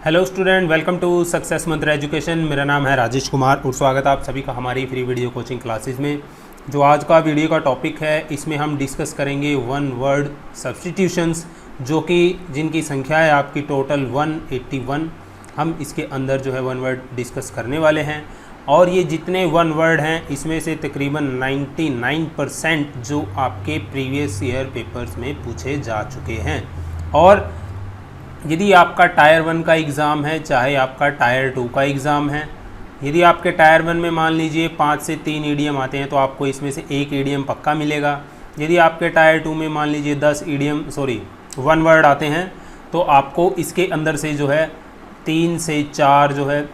Hello student, welcome to success Mantra education. मेरा नाम है राजेश कुमार और स्वागत है आप सभी का हमारी फ्री वीडियो कोचिंग क्लासेस में। जो आज का वीडियो का टॉपिक है, इसमें हम डिस्कस करेंगे वन वर्ड सब्स्टिट्यूशंस, जो कि जिनकी संख्या है आपकी टोटल 181। हम इसके अंदर जो है वन वर्ड डिस्कस करने वाले हैं और ये जितने वन वर्ड हैं इसमें से तकरीबन 99% जो आपके प्रीवियस ईयर पेपर्स में पूछे जा चुके हैं। और यदि आपका टायर 1 का एग्ज़ाम है, चाहे आपका टायर 2 का एग्ज़ाम है, यदि आपके टायर 1 में मान लीजिए 5 से 3 ईडीएम आते हैं तो आपको इसमें से एक ईडीएम पक्का मिलेगा। यदि आपके टायर 2 में मान लीजिए 10 वन वर्ड आते हैं तो आपको इसके अंदर से जो है 3 से 4 जो है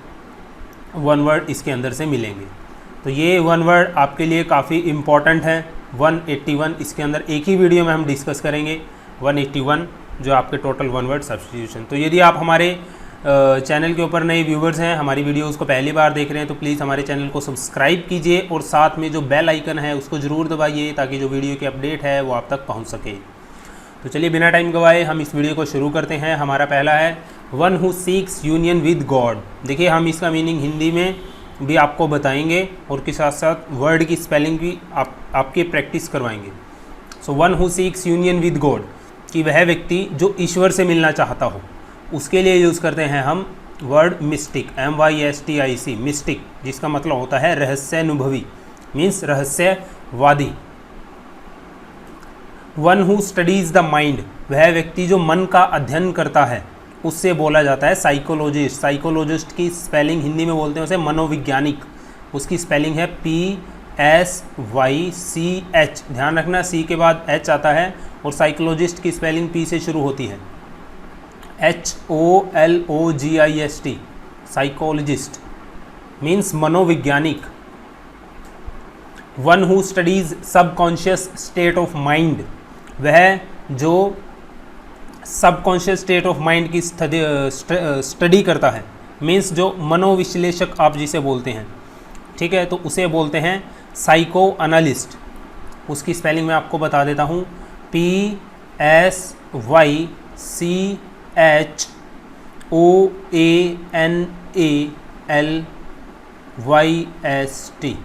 वन वर्ड इसके अंदर से मिलेंगे। तो ये वन वर्ड आपके लिए काफ़ी इम्पॉर्टेंट है। 181 इसके अंदर एक ही वीडियो में हम डिस्कस करेंगे 181 जो आपके टोटल वन वर्ड सब्स्टिट्यूशन। तो यदि आप हमारे चैनल के ऊपर नए व्यूवर्स हैं, हमारी वीडियोस को पहली बार देख रहे हैं, तो प्लीज़ हमारे चैनल को सब्सक्राइब कीजिए और साथ में जो बेल आइकन है उसको ज़रूर दबाइए ताकि जो वीडियो की अपडेट है वो आप तक पहुंच सके। तो चलिए बिना टाइम गवाए हम इस वीडियो को शुरू करते हैं। हमारा पहला है one who seeks union with God. देखिए, हम इसका मीनिंग हिंदी में भी आपको बताएंगे और के साथ साथ वर्ड की स्पेलिंग भी आपकी प्रैक्टिस करवाएंगे। So one who seeks union with God कि वह व्यक्ति जो ईश्वर से मिलना चाहता हो, उसके लिए यूज़ करते हैं हम वर्ड मिस्टिक, MYSTIC, मिस्टिक, जिसका मतलब होता है रहस्यानुभवी, मीन्स रहस्यवादी। One who studies the mind, वह व्यक्ति जो मन का अध्ययन करता है उससे बोला जाता है साइकोलॉजिस्ट। साइकोलॉजिस्ट की स्पेलिंग हिंदी में बोलते हैं उसे मनोवैज्ञानिक, उसकी स्पेलिंग है PSYCH। ध्यान रखना, सी के बाद H आता है और साइकोलॉजिस्ट की स्पेलिंग P से शुरू होती है, HOLOGIST। साइकोलॉजिस्ट मीन्स मनोवैज्ञानिक। One who studies subconscious state of mind, वह जो सबकॉन्शियस स्टेट ऑफ माइंड की स्टडी करता है, मीन्स जो मनोविश्लेषक आप जिसे बोलते हैं, ठीक है, तो उसे बोलते हैं साइको एनालिस्ट। उसकी स्पेलिंग मैं आपको बता देता हूँ, PSYCHOANALYST।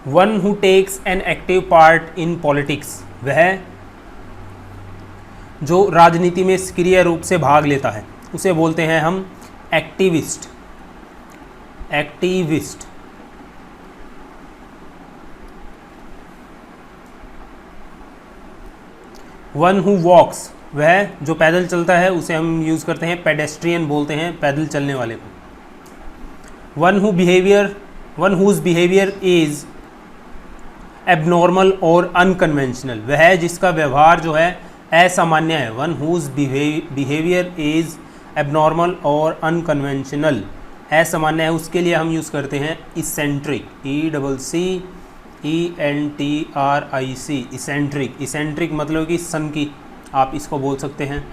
One who takes an active part in politics, वह जो राजनीति में सक्रिय रूप से भाग लेता है उसे बोलते हैं हम activist. Activist. One who walks, वह जो पैदल चलता है उसे हम यूज़ करते हैं पेडेस्ट्रियन, बोलते हैं पैदल चलने वाले को। One whose behaviour is abnormal और अनकन्वेंशनल, वह जिसका व्यवहार जो है असामान्य है। One whose behaviour is abnormal और अनकन्वेंशनल, असामान्य है, उसके लिए हम यूज़ करते हैं इसेंट्रिक, ECCENTRIC, इसेंट्रिक। इसेंट्रिक मतलब कि सन की, आप इसको बोल सकते हैं।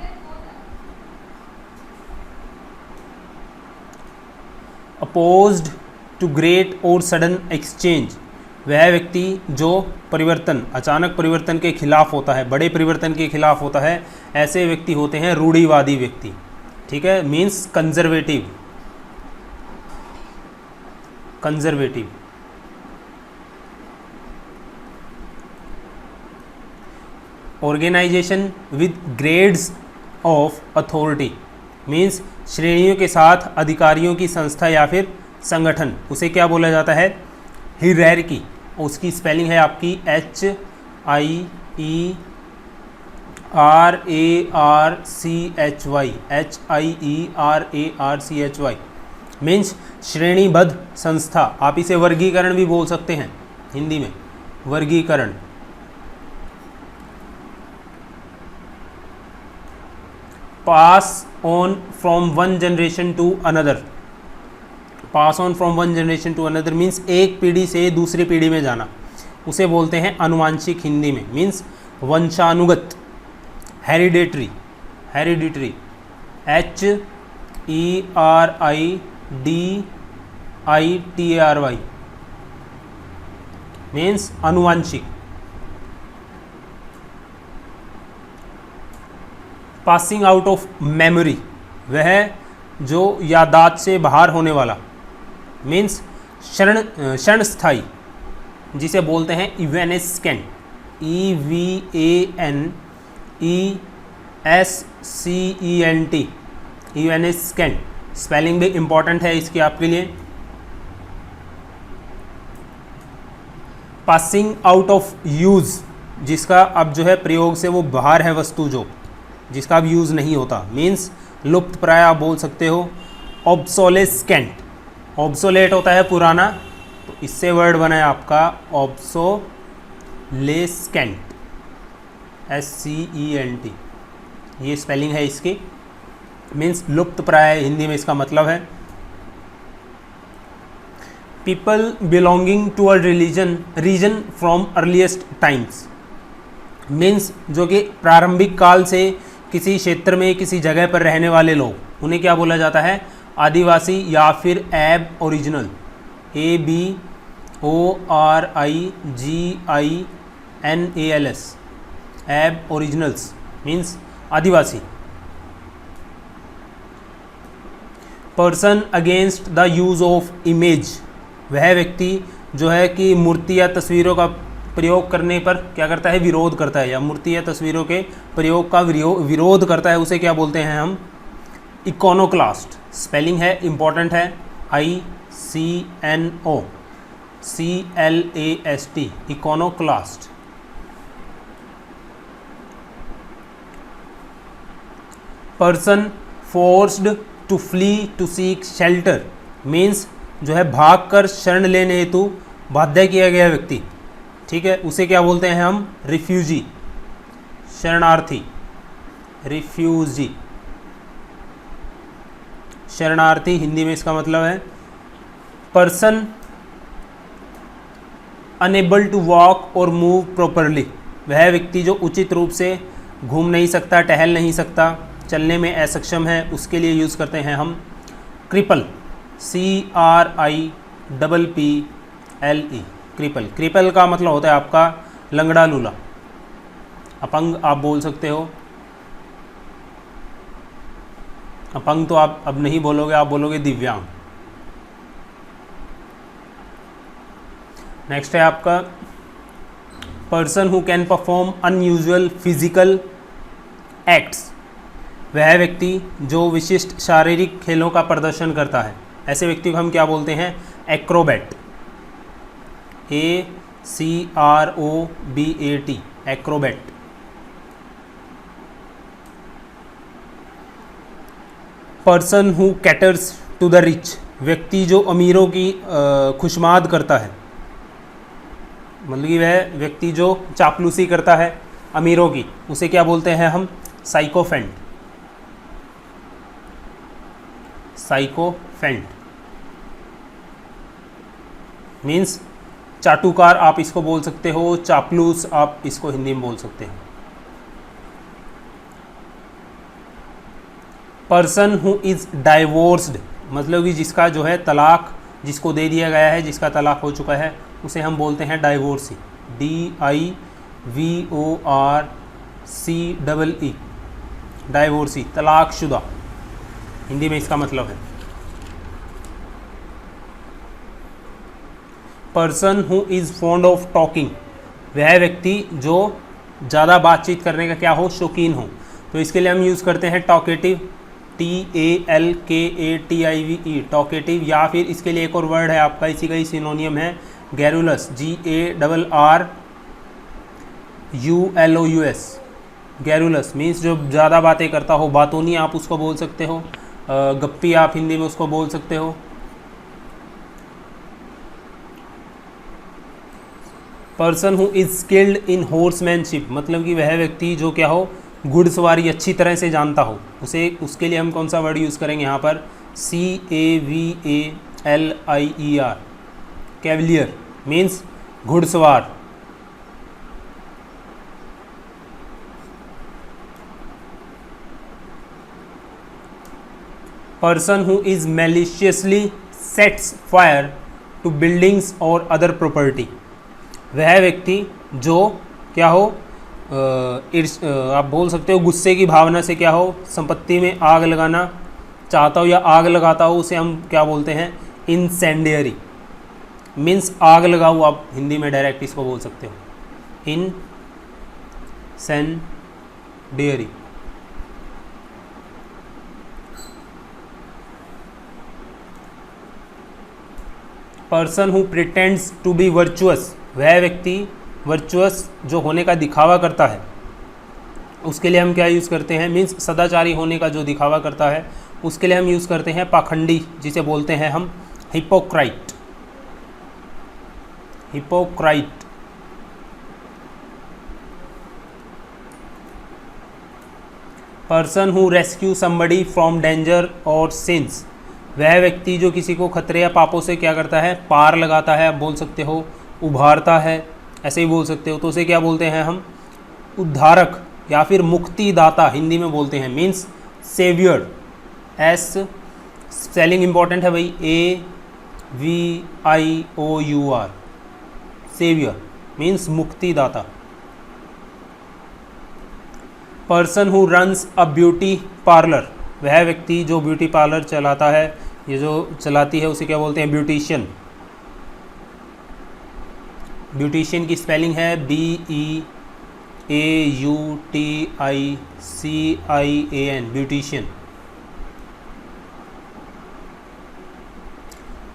अपोज्ड टू ग्रेट और सडन एक्सचेंज, वह व्यक्ति जो परिवर्तन, अचानक परिवर्तन के खिलाफ होता है, बड़े परिवर्तन के खिलाफ होता है, ऐसे व्यक्ति होते हैं रूढ़िवादी व्यक्ति, ठीक है, means conservative. Conservative. Organisation with grades of authority, means श्रेणियों के साथ अधिकारियों की संस्था या फिर संगठन, उसे क्या बोला जाता है, हियरार्की। उसकी स्पेलिंग है आपकी HIERARCHY, मीन्स श्रेणीबद्ध संस्था। आप इसे वर्गीकरण भी बोल सकते हैं हिंदी में, वर्गीकरण। Pass on from one generation to another, pass on from one generation to another means एक पीढ़ी से दूसरी पीढ़ी में जाना, उसे बोलते हैं आनुवांशिक हिंदी में, मीन्स वंशानुगत, हेरिडेटरी। हेरिडिटरी, HERIDITARY मीन्स आनुवांशिक। पासिंग आउट ऑफ मेमोरी, वह जो यादाश्त से बाहर होने वाला, मीन्स क्षण स्थायी, जिसे बोलते हैं इवेनेस्केंट, EVANESCENT, इवेनेस्केंट। स्पेलिंग भी इम्पॉर्टेंट है इसकी आपके लिए। पासिंग आउट ऑफ यूज़, जिसका अब जो है प्रयोग से वो बाहर है वस्तु, जो जिसका अब यूज़ नहीं होता, मीन्स लुप्त प्राय आप बोल सकते हो। ऑब्सोलेस्केंट, ऑब्सोलेट होता है पुराना, तो इससे वर्ड बना है आपका ऑब्सोलेस्केंट, SCENT, ये स्पेलिंग है इसकी, मीन्स लुप्त प्राय, हिंदी में इसका मतलब है। People belonging to a region from earliest times, means जो कि प्रारंभिक काल से किसी क्षेत्र में किसी जगह पर रहने वाले लोग, उन्हें क्या बोला जाता है? आदिवासी या फिर एब ओरिजिनल, ABORIGINALS, एब originals means Adivasi. Person against the use of image, वह व्यक्ति जो है कि मूर्ति या तस्वीरों का प्रयोग करने पर क्या करता है? विरोध करता है, या मूर्ति या तस्वीरों के प्रयोग का विरोध करता है, उसे क्या बोलते हैं हम? इकोनोक्लास्ट। स्पेलिंग है इम्पॉर्टेंट है, ICNOCLAST, iconoclast. Person forced to flee to seek shelter, means जो है भाग कर शरण लेने हेतु बाध्य किया गया व्यक्ति, ठीक है, उसे क्या बोलते हैं हम? रिफ्यूजी, शरणार्थी, रिफ्यूजी, शरणार्थी हिंदी में इसका मतलब है। पर्सन अनेबल टू वॉक और मूव प्रॉपरली, वह व्यक्ति जो उचित रूप से घूम नहीं सकता, टहल नहीं सकता, चलने में असक्षम है, उसके लिए यूज़ करते हैं हम क्रिपल, CRIPPLE, क्रिपल। क्रिपल का मतलब होता है आपका लंगड़ा लूला, अपंग आप बोल सकते हो। अपंग तो आप अब नहीं बोलोगे, आप बोलोगे दिव्यांग। नेक्स्ट है आपका person who can perform unusual physical acts, वह व्यक्ति जो विशिष्ट शारीरिक खेलों का प्रदर्शन करता है, ऐसे व्यक्ति को हम क्या बोलते हैं? Acrobat, ACROBAT, acrobat. Person who caters to the rich, व्यक्ति जो अमीरों की खुशमाद करता है, मतलब कि वह व्यक्ति जो चापलूसी करता है अमीरों की, उसे क्या बोलते हैं हम? साइकोफेंट, साइकोफेंट मीन्स चाटुकार आप इसको बोल सकते हो, चापलूस आप इसको हिंदी में बोल सकते हो। पर्सन हु इज़ डाइवोर्स्ड, मतलब कि जिसका जो है तलाक, जिसको दे दिया गया है, जिसका तलाक हो चुका है, उसे हम बोलते हैं डाइवोर्सी, DIVORCEE, डाइवोर्सी, तलाकशुदा, हिंदी में इसका मतलब है। Person who is fond of talking, वह व्यक्ति जो ज़्यादा बातचीत करने का क्या हो? शौकीन हो, तो इसके लिए हम यूज़ करते हैं टॉकेटिव, TALKATIVE, टॉकेटिव। या फिर इसके लिए एक और वर्ड है आपका, इसी का ही सिनोनियम है, गैरुलस, GARRULOUS, गैरुलस मीन्स जो ज़्यादा बातें करता हो, बातूनी आप उसको बोल सकते हो, गप्पी आप हिंदी में उसको बोल सकते हो। Person who is skilled in horsemanship, मतलब कि वह व्यक्ति जो क्या हो? घुड़सवारी अच्छी तरह से जानता हो, उसके लिए हम कौन सा वर्ड यूज़ करेंगे यहाँ पर? CAVALIER, कैवलियर मीन्स घुड़सवार। Person who is maliciously sets fire to buildings और अदर प्रॉपर्टी, वह व्यक्ति जो क्या हो? आप बोल सकते हो गुस्से की भावना से क्या हो, संपत्ति में आग लगाना चाहता हो या आग लगाता हो, उसे हम क्या बोलते हैं, इंसेंडियरी। मीन्स आग लगाओ, आप हिंदी में डायरेक्ट इसको बोल सकते हो, incendiary. Person who pretends to be virtuous, वह व्यक्ति वर्चुअस जो होने का दिखावा करता है, उसके लिए हम क्या यूज़ करते हैं, मीन्स सदाचारी होने का जो दिखावा करता है उसके लिए हम यूज़ करते हैं पाखंडी, जिसे बोलते हैं हम hypocrite. Hypocrite. Person who rescue somebody from danger और सिंस, वह व्यक्ति जो किसी को खतरे या पापों से क्या करता है, पार लगाता है, आप बोल सकते हो उभारता है, ऐसे ही बोल सकते हो। तो उसे क्या बोलते हैं हम, उद्धारक या फिर मुक्तिदाता हिंदी में बोलते हैं, means saviour. S spelling important है भाई, AVIOUR, सेवियर मीन्स मुक्तिदाता। Person who runs a beauty parlour, वह व्यक्ति जो ब्यूटी पार्लर चलाता है, ये जो चलाती है उसे क्या बोलते हैं, ब्यूटिशियन। ब्यूटिशियन की स्पेलिंग है BEAUTICIAN, beautician.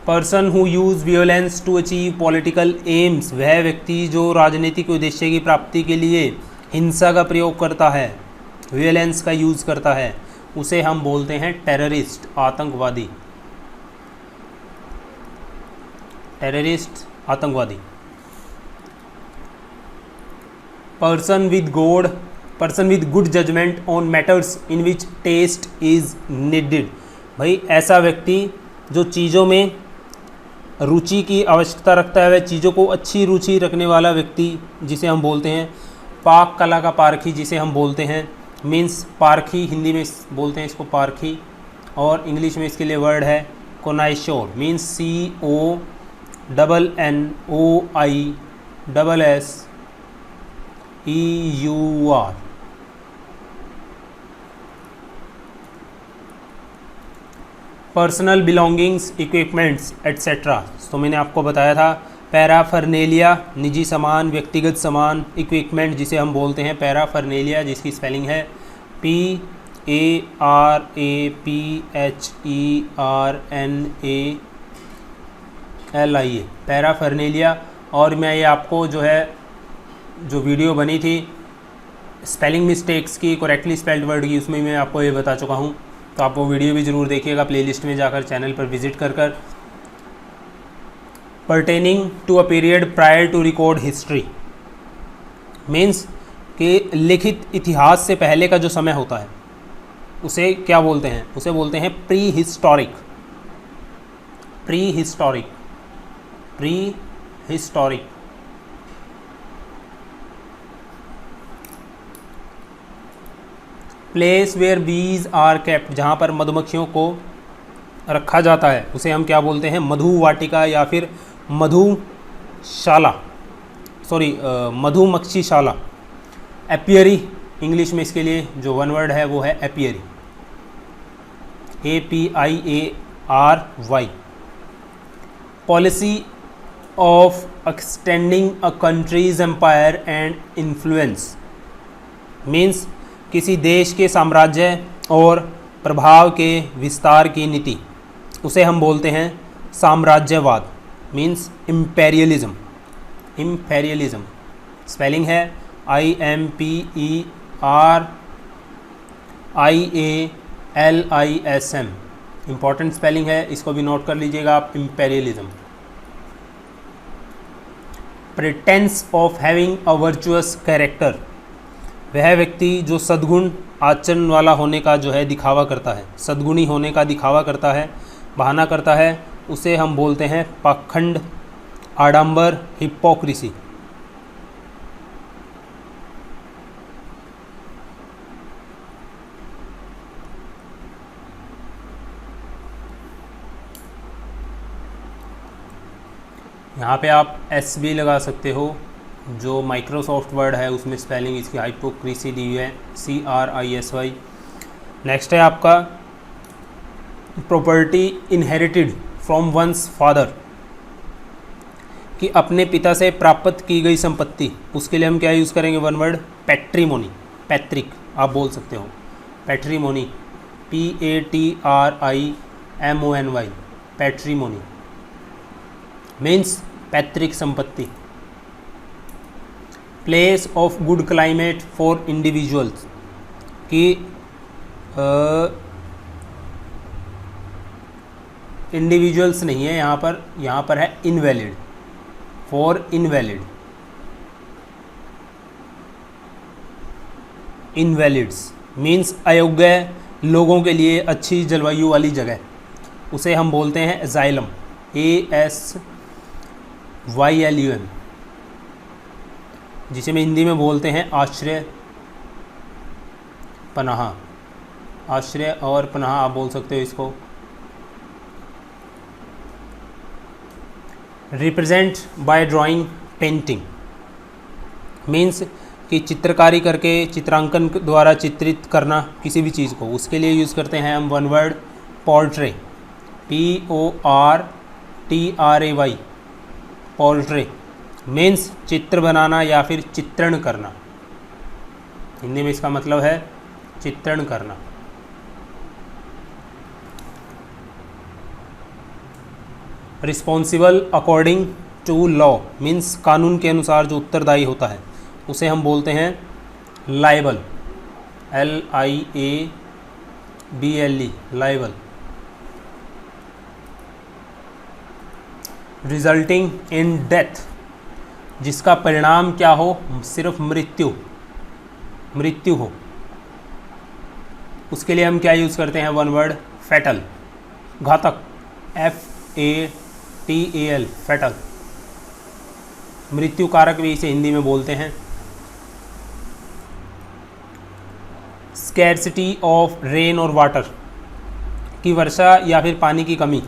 Person who use violence to achieve political aims, वह व्यक्ति जो राजनीतिक उद्देश्य की प्राप्ति के लिए हिंसा का प्रयोग करता है, वियोलेंस का यूज़ करता है, उसे हम बोलते हैं टेररिस्ट, आतंकवादी। टेररिस्ट, आतंकवादी। Person with good judgement on matters in which taste is needed, भाई ऐसा व्यक्ति जो चीज़ों में रुचि की आवश्यकता रखता है, वह चीज़ों को अच्छी रुचि रखने वाला व्यक्ति, जिसे हम बोलते हैं पाक कला का पारखी, जिसे हम बोलते हैं, मीन्स पारखी हिंदी में बोलते हैं इसको पारखी, और इंग्लिश में इसके लिए वर्ड है connoisseur, means CONNOISSEUR। Personal belongings, equipments etcetera, तो मैंने आपको बताया था पैराफर्नेलिया, निजी सामान, व्यक्तिगत सामान, इक्विपमेंट जिसे हम बोलते हैं पैराफर्नेलिया, जिसकी स्पेलिंग है PARAPHERNALIA, पैराफर्नेलिया। और मैं ये आपको जो है जो वीडियो बनी थी स्पेलिंग मिस्टेक्स की, करेक्टली स्पेल्ड वर्ड की, उसमें मैं आपको ये बता चुका हूँ, तो आप वो वीडियो भी ज़रूर देखिएगा प्लेलिस्ट में जाकर, चैनल पर विजिट कर। Pertaining to a period prior to record history, means कि लिखित इतिहास से पहले का जो समय होता है उसे क्या बोलते हैं, उसे बोलते हैं pre historic. Place where bees are kept, जहाँ पर मधुमक्खियों को रखा जाता है उसे हम क्या बोलते हैं, मधुवाटिका या फिर मधुमक्षीशाला। एपियरी इंग्लिश में इसके लिए जो वन वर्ड है वो है apiary, APIARY। Policy of extending a country's empire and influence, means किसी देश के साम्राज्य और प्रभाव के विस्तार की नीति, उसे हम बोलते हैं साम्राज्यवाद, मीन्स इम्पेरियलिज्म। स्पेलिंग है IMPERIALISM, इम्पॉर्टेंट स्पेलिंग है, इसको भी नोट कर लीजिएगा आप, imperialism. Pretence of having a virtuous character, वह व्यक्ति जो सद्गुण आचरण वाला होने का जो है दिखावा करता है, सद्गुणी होने का दिखावा करता है, बहाना करता है, उसे हम बोलते हैं पाखंड, आडंबर, हिपोक्रेसी। यहाँ पे आप S भी लगा सकते हो, जो माइक्रोसॉफ्ट वर्ड है उसमें स्पेलिंग इसकी हाइपोक्रीसी दी हुई है, CRISY। नेक्स्ट है आपका property inherited from once father, कि अपने पिता से प्राप्त की गई संपत्ति, उसके लिए हम क्या यूज़ करेंगे, वन वर्ड पैट्रीमोनी, पैत्रिक आप बोल सकते हो, पैट्रीमोनी, PATRIMONY, पैट्रीमोनी मीन्स पैतृक संपत्ति। Place of good climate for individuals, कि इंडिविजुअल्स नहीं है यहाँ पर है इनवैलिड, फॉर इनवैलिड, इनवैलिड्स मीन्स अयोग्य लोगों के लिए अच्छी जलवायु वाली जगह, उसे हम बोलते हैं एजाइलम, ASYLUM, जिसे हम हिंदी में बोलते हैं आश्रय पनाह, आश्रय और पनाह आप बोल सकते हो इसको। Represent by drawing painting means कि चित्रकारी करके, चित्रांकन द्वारा चित्रित करना किसी भी चीज़ को, उसके लिए यूज़ करते हैं हम one word portray, PORTRAY, portray means चित्र बनाना या फिर चित्रण करना, हिंदी में इसका मतलब है चित्रण करना। Responsible according to law means कानून के अनुसार जो उत्तरदायी होता है, उसे हम बोलते हैं liable, LIABLE, liable. Resulting in death, जिसका परिणाम क्या हो, सिर्फ मृत्यु हो, उसके लिए हम क्या यूज़ करते हैं, वन वर्ड फैटल, घातक, FATAL, फैटल, मृत्यु कारक भी इसे हिंदी में बोलते हैं। स्कैर्सिटी ऑफ रेन और वाटर, की वर्षा या फिर पानी की कमी,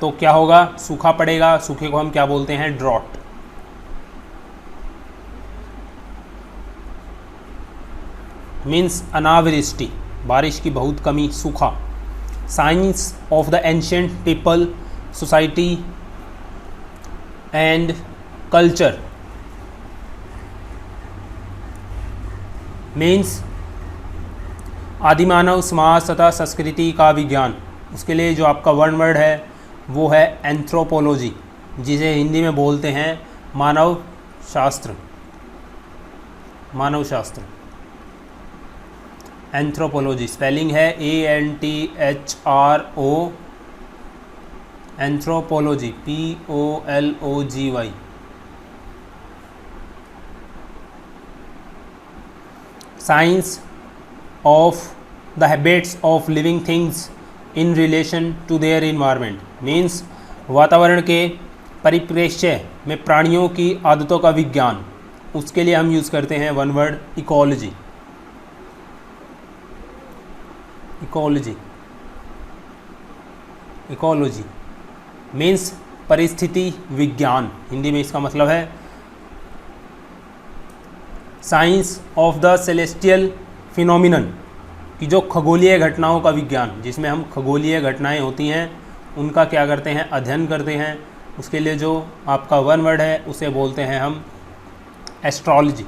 तो क्या होगा, सूखा पड़ेगा, सूखे को हम क्या बोलते हैं, ड्रॉट। मीन्स अनावृष्टि, बारिश की बहुत कमी, सूखा। Science of the ancient people, society and culture means आदिमानव समाज तथा संस्कृति का विज्ञान, उसके लिए जो आपका वन वर्ड है वो है एंथ्रोपोलॉजी, जिसे हिंदी में बोलते हैं मानव शास्त्र, मानव शास्त्र। एंथ्रोपोलॉजी स्पेलिंग है ANTHRO, anthropology POLOGY। Science of the habits of living things in relation to their environment means वातावरण के परिप्रेक्ष्य में प्राणियों की आदतों का विज्ञान, उसके लिए हम यूज़ करते हैं one word ecology, ecology, ecology means परिस्थिति विज्ञान, हिंदी में इसका मतलब है। Science of the celestial phenomenon, कि जो खगोलीय घटनाओं का विज्ञान, जिसमें हम खगोलीय घटनाएं होती हैं उनका क्या करते हैं, अध्ययन करते हैं, उसके लिए जो आपका वन वर्ड है उसे बोलते हैं हम एस्ट्रोलॉजी।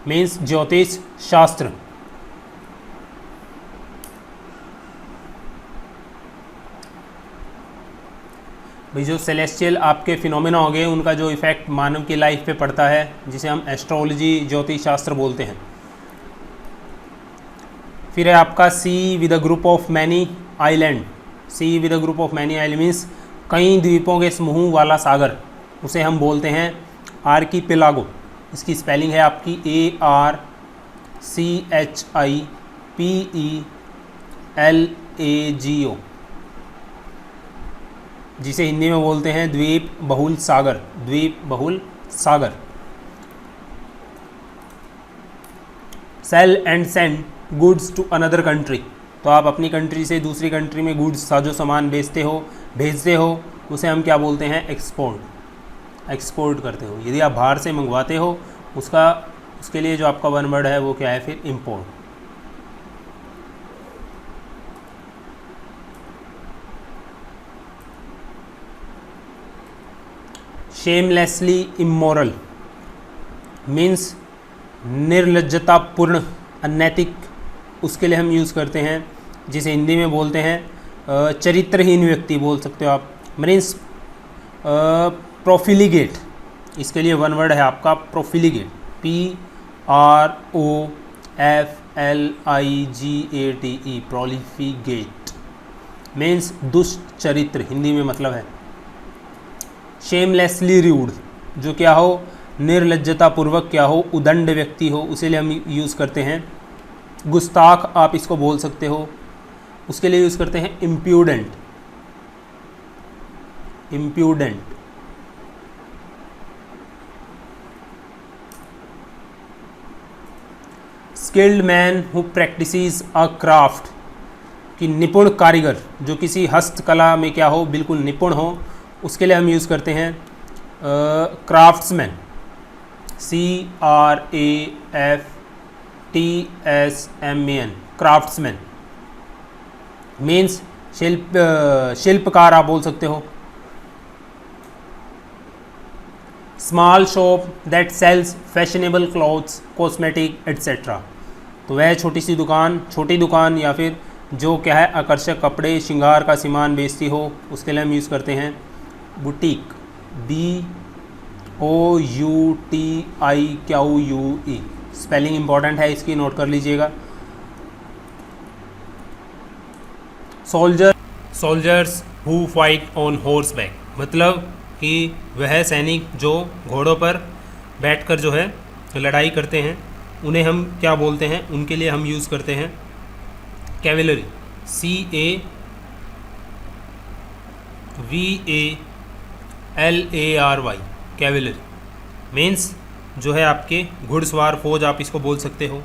मीन्स ज्योतिष शास्त्र। भाई जो सेलेस्टियल आपके फिनोमेना हो गए, उनका जो इफ़ेक्ट मानव की लाइफ पे पड़ता है, जिसे हम एस्ट्रोलॉजी, ज्योतिष शास्त्र बोलते हैं। फिर है आपका sea with a group of many island, sea with a group of many island means कई द्वीपों के समूह वाला सागर, उसे हम बोलते हैं आर्कीपेलागो। इसकी स्पेलिंग है आपकी ARCHIPELAGO, जिसे हिंदी में बोलते हैं द्वीप बहुल सागर, द्वीप बहुल सागर। Sell and send goods to another country, तो तो आप अपनी कंट्री से दूसरी कंट्री में गुड्स साजो सामान भेजते हो, उसे हम क्या बोलते हैं? एक्सपोर्ट करते हो। यदि आप बाहर से मंगवाते हो उसके लिए जो आपका वन वर्ड है वो क्या है फिर? इम्पोर्ट। शेमलेसली इमोरल मीन्स निर्लज्जतापूर्ण, अनैतिक, उसके लिए हम यूज़ करते हैं जिसे हिंदी में बोलते हैं चरित्रहीन व्यक्ति बोल सकते हो आप। मीन्स प्रोफिलिगेट, इसके लिए वन वर्ड है आपका प्रोफिलिगेट, PROFLIGATE, प्रोलिफिगेट मीन्स दुष्ट चरित्र, हिंदी में मतलब है। शेमलेसली रूड, जो क्या हो? निर्लज्जतापूर्वक क्या हो? उदंड व्यक्ति हो, उसे लिए हम यूज़ करते हैं गुस्ताख, आप इसको बोल सकते हो, उसके लिए यूज़ करते हैं impudent. Skilled man who practices a craft, कि निपुण कारीगर, जो किसी हस्तकला में क्या हो? बिल्कुल निपुण हो, उसके लिए हम यूज़ करते हैं क्राफ्ट्समैन, CRAFTSMAN, क्राफ्ट्समैन मीन्स शिल्पकार आप बोल सकते हो। Small shop that sells fashionable clothes, cosmetic etcetera, तो वह छोटी दुकान या फिर जो क्या है? आकर्षक कपड़े, श्रृंगार का सामान बेचती हो, उसके लिए हम यूज़ करते हैं बुटीक, BOUTIQUE। स्पेलिंग इंपॉर्टेंट है इसकी, नोट कर लीजिएगा। Soldiers who fight on horse back, मतलब कि वह सैनिक जो घोड़ों पर बैठकर जो है लड़ाई करते हैं, उन्हें हम क्या बोलते हैं? उनके लिए हम यूज़ करते हैं कैवेलरी, CAVALARY, कैवेलरी मीन्स जो है आपके घुड़सवार फौज, आप इसको बोल सकते हो।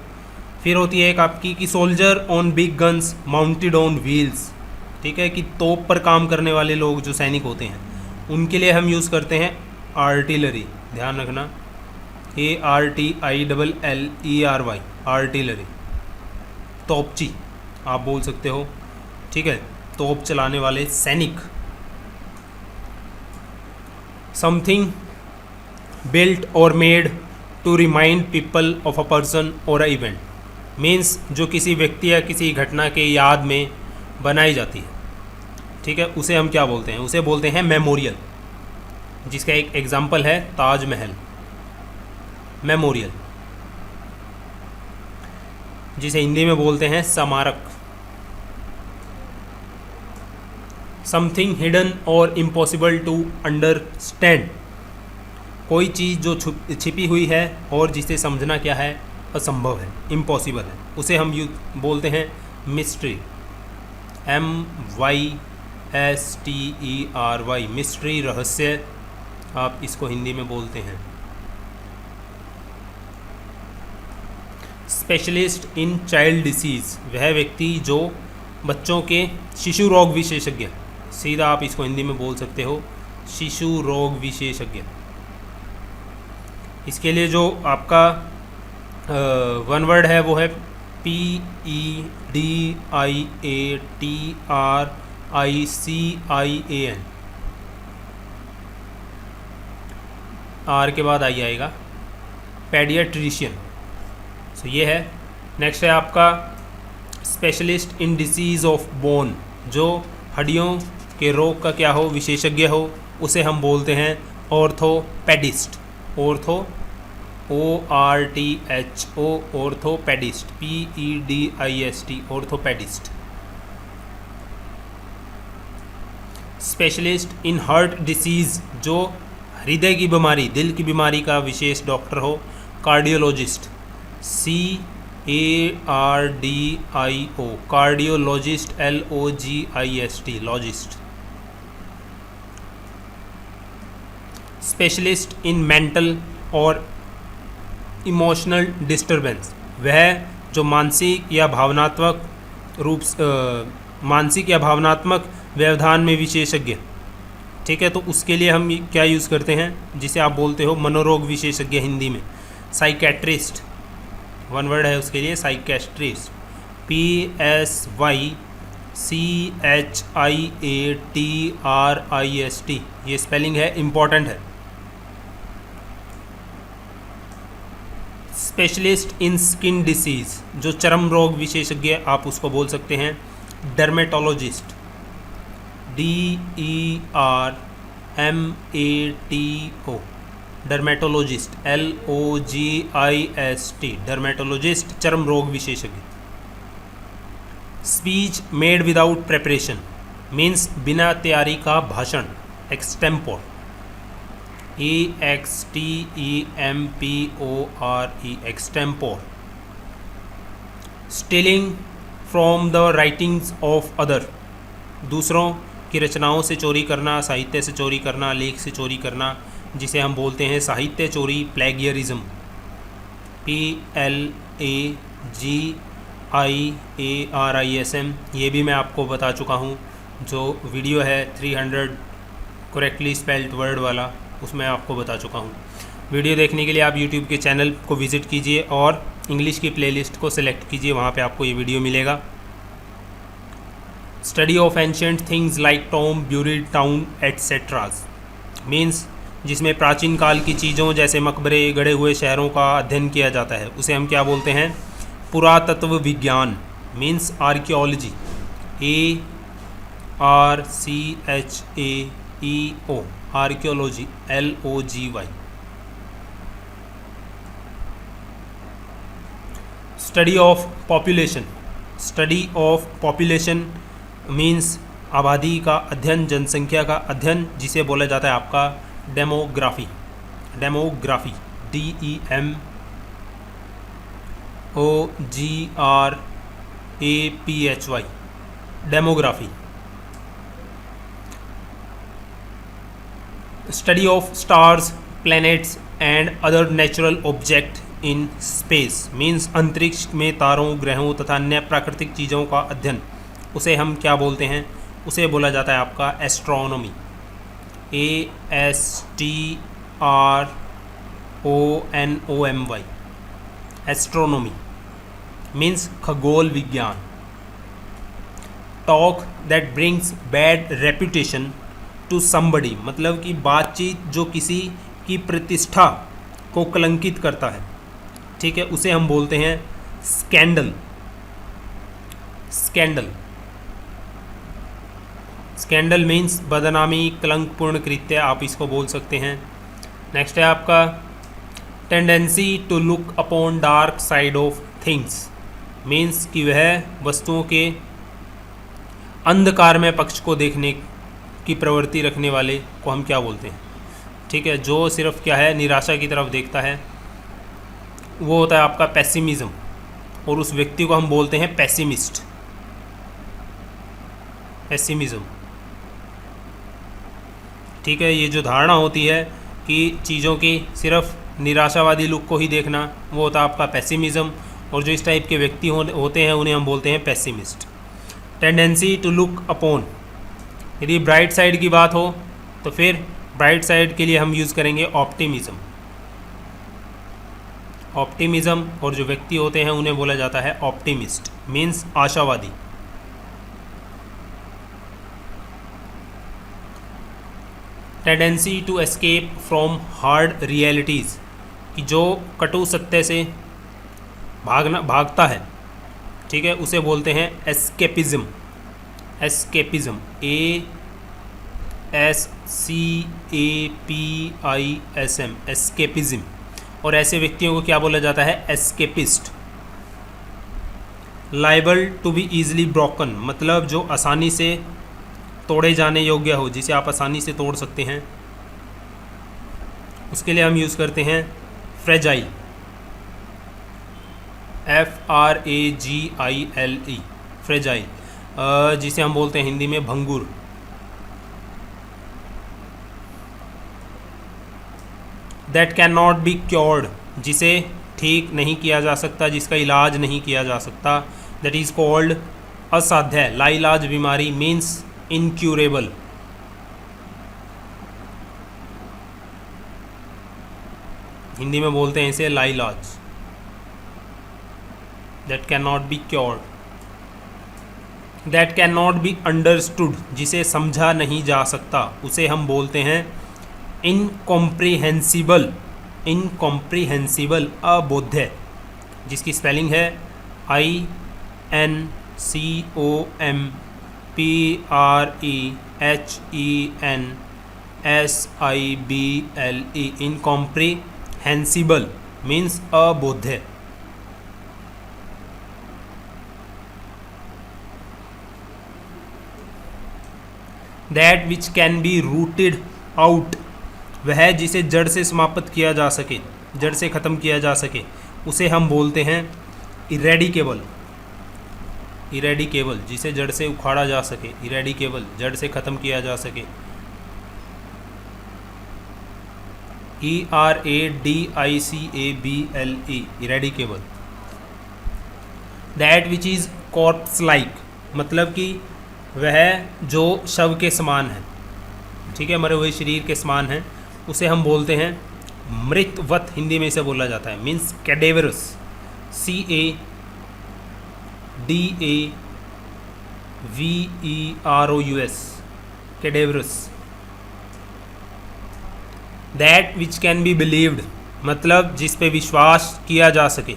फिर होती है एक आपकी कि soldier on big guns mounted on wheels, ठीक है, कि तोप पर काम करने वाले लोग जो सैनिक होते हैं, उनके लिए हम यूज़ करते हैं आर्टिलरी, ध्यान रखना, ARTILLERY, आर्टिलरी। तोपची आप बोल सकते हो, ठीक है, तोप चलाने वाले सैनिक। समथिंग बिल्ट और made to remind people of a person और अ इवेंट, मीन्स जो किसी व्यक्ति या किसी घटना के याद में बनाई जाती है, ठीक है, उसे हम क्या बोलते हैं? उसे बोलते हैं मेमोरियल, जिसका एक एग्जाम्पल है ताजमहल, मेमोरियल, जिसे हिंदी में बोलते हैं स्मारक। समथिंग हिडन और इम्पॉसिबल टू अंडरस्टैंड, कोई चीज़ जो छिपी हुई है और जिसे समझना क्या है? असंभव है, इम्पॉसिबल है, उसे हम बोलते हैं मिस्ट्री, MYSTERY, मिस्ट्री, रहस्य, आप इसको हिंदी में बोलते हैं। स्पेशलिस्ट इन चाइल्ड डिसीज़, वह व्यक्ति जो बच्चों के शिशु रोग विशेषज्ञ, सीधा आप इसको हिंदी में बोल सकते हो शिशु रोग विशेषज्ञ। इसके लिए जो आपका वन वर्ड है वो है PEDIATRICIAN, आर के बाद आई आएगा पेडियाट्रिशियन, सो ये है। नेक्स्ट है आपका specialist in disease of bone, जो हड्डियों के रोग का क्या हो? विशेषज्ञ हो, उसे हम बोलते हैं orthopaedist, ORTHO, orthopaedist, PEDIST, orthopaedist. Specialist in heart disease, जो हृदय की बीमारी, दिल की बीमारी का विशेष डॉक्टर हो, कार्डियोलॉजिस्ट, CARDIO, कार्डियोलॉजिस्ट, LOGIST, लॉजिस्ट। स्पेशलिस्ट इन मेंटल और इमोशनल डिस्टर्बेंस, वह जो मानसिक या भावनात्मक मानसिक या भावनात्मक व्यवधान में विशेषज्ञ। ठीक है, तो उसके लिए हम क्या यूज़ करते हैं, जिसे आप बोलते हो मनोरोग विशेषज्ञ हिंदी में, साइकेट्रिस्ट। वन वर्ड है उसके लिए, साइकेट्रिस्ट। PSYCHIATRIST, ये स्पेलिंग है, इम्पॉर्टेंट है। स्पेशलिस्ट इन स्किन डिसीज़, जो चर्म रोग विशेषज्ञ आप उसको बोल सकते हैं, dermatologist. DERMATO, dermatologist, LOGIST, dermatologist, चर्म रोग विशेषज्ञ। Speech made without preparation means बिना तैयारी का भाषण, extempore, EXTEMPORE, extempore. Stealing from the writings of other, दूसरों की रचनाओं से चोरी करना, साहित्य से चोरी करना, लेख से चोरी करना, जिसे हम बोलते हैं साहित्य चोरी, प्लेगियरिज्म। PLAGIARISM, ये भी मैं आपको बता चुका हूँ। जो वीडियो है 300 करेक्टली स्पेल्ड वर्ड वाला, उसमें आपको बता चुका हूँ। वीडियो देखने के लिए आप यूट्यूब के चैनल को विज़िट कीजिए और इंग्लिश की प्लेलिस्ट को सिलेक्ट कीजिए, वहाँ पे आपको ये वीडियो मिलेगा। Study of ancient things like tomb, buried town etceteras means जिसमें प्राचीन काल की चीज़ों जैसे मकबरे, गढ़े हुए शहरों का अध्ययन किया जाता है, उसे हम क्या बोलते हैं, पुरातत्व विज्ञान means archaeology. ARCHAEO, archaeology, LOGY। Study of population, study of population means आबादी का अध्ययन, जनसंख्या का अध्ययन, जिसे बोला जाता है आपका demography. Demography, DEMOGRAPHY, demography. Study of stars, planets and other natural object in space means अंतरिक्ष में तारों, ग्रहों तथा अन्य प्राकृतिक चीज़ों का अध्ययन, उसे हम क्या बोलते हैं, उसे बोला जाता है आपका एस्ट्रोनॉमी। ASTRONOMY, एस्ट्रोनॉमी मीन्स खगोल विज्ञान। Talk that brings bad reputation to somebody, मतलब कि बातचीत जो किसी की प्रतिष्ठा को कलंकित करता है, ठीक है, उसे हम बोलते हैं स्कैंडल। स्कैंडल, स्कैंडल मीन्स बदनामी, कलंकपूर्ण कृत्य, आप इसको बोल सकते हैं। नेक्स्ट है आपका tendency to look upon dark side of things means कि वह वस्तुओं के अंधकारमय पक्ष को देखने की प्रवृत्ति रखने वाले को हम क्या बोलते हैं, ठीक है, जो सिर्फ क्या है, निराशा की तरफ देखता है, वो होता है आपका पेसिमिज्म, और उस व्यक्ति को हम बोलते हैं पेसिमिस्ट। पेसिमिज्म, ठीक है, ये जो धारणा होती है कि चीज़ों की सिर्फ निराशावादी लुक को ही देखना, वो होता है आपका पेसिमिज्म, और जो इस टाइप के व्यक्ति होते हैं उन्हें हम बोलते हैं pessimist. Tendency to look upon, यदि ब्राइट साइड की बात हो तो फिर ब्राइट साइड के लिए हम यूज़ करेंगे ऑप्टिमिज्म। ऑप्टिमिज्म, और जो व्यक्ति होते हैं उन्हें बोला जाता है ऑप्टिमिस्ट मीन्स आशावादी। Tendency to escape from hard realities, कि जो कटु सत्य से भागता है, ठीक है, उसे बोलते हैं एस्केपिज्म। Escapism, ASCAPISM, escapism. और ऐसे व्यक्तियों को क्या बोला जाता है, escapist. Liable to be easily broken, मतलब जो आसानी से तोड़े जाने योग्य हो, जिसे आप आसानी से तोड़ सकते हैं, उसके लिए हम यूज़ करते हैं फ्रेजाइल, FRAGILE, फ्रेजाइल, जिसे हम बोलते हैं हिंदी में भंगुर। That can not be cured, जिसे ठीक नहीं किया जा सकता, जिसका इलाज नहीं किया जा सकता, दैट इज़ कॉल्ड असाध्य, लाइलाज बीमारी मीन्स इनक्यूरेबल। हिंदी में बोलते हैं इसे लाइलाज, that can not be cured. That can not be understood, जिसे समझा नहीं जा सकता, उसे हम बोलते हैं इनकॉम्प्रिहेंसिबल। इनकॉम्प्रिहेंसिबल, अबोध्य, जिसकी स्पेलिंग है INCOMPREHENSIBLE। इनकॉम्प्रिहेंसिबल मीन्स अबोध्य। That which can be rooted out, वह जिसे जड़ से समाप्त किया जा सके, जड़ से ख़त्म किया जा सके, उसे हम बोलते हैं इरेडिकेबल। इरेडिकेबल, जिसे जड़ से उखाड़ा जा सके, इरेडिकेबल, जड़ से ख़त्म किया जा सके। ERADICABLE, eradicable. That which is corps like, मतलब कि वह जो शव के समान है, ठीक है, मरे हुए शरीर के समान है, उसे हम बोलते हैं मृतवत। हिंदी में इसे बोला जाता है, means cadaverous, CADAVEROUS, cadaverous. That which can be believed, मतलब जिस पे विश्वास किया जा सके,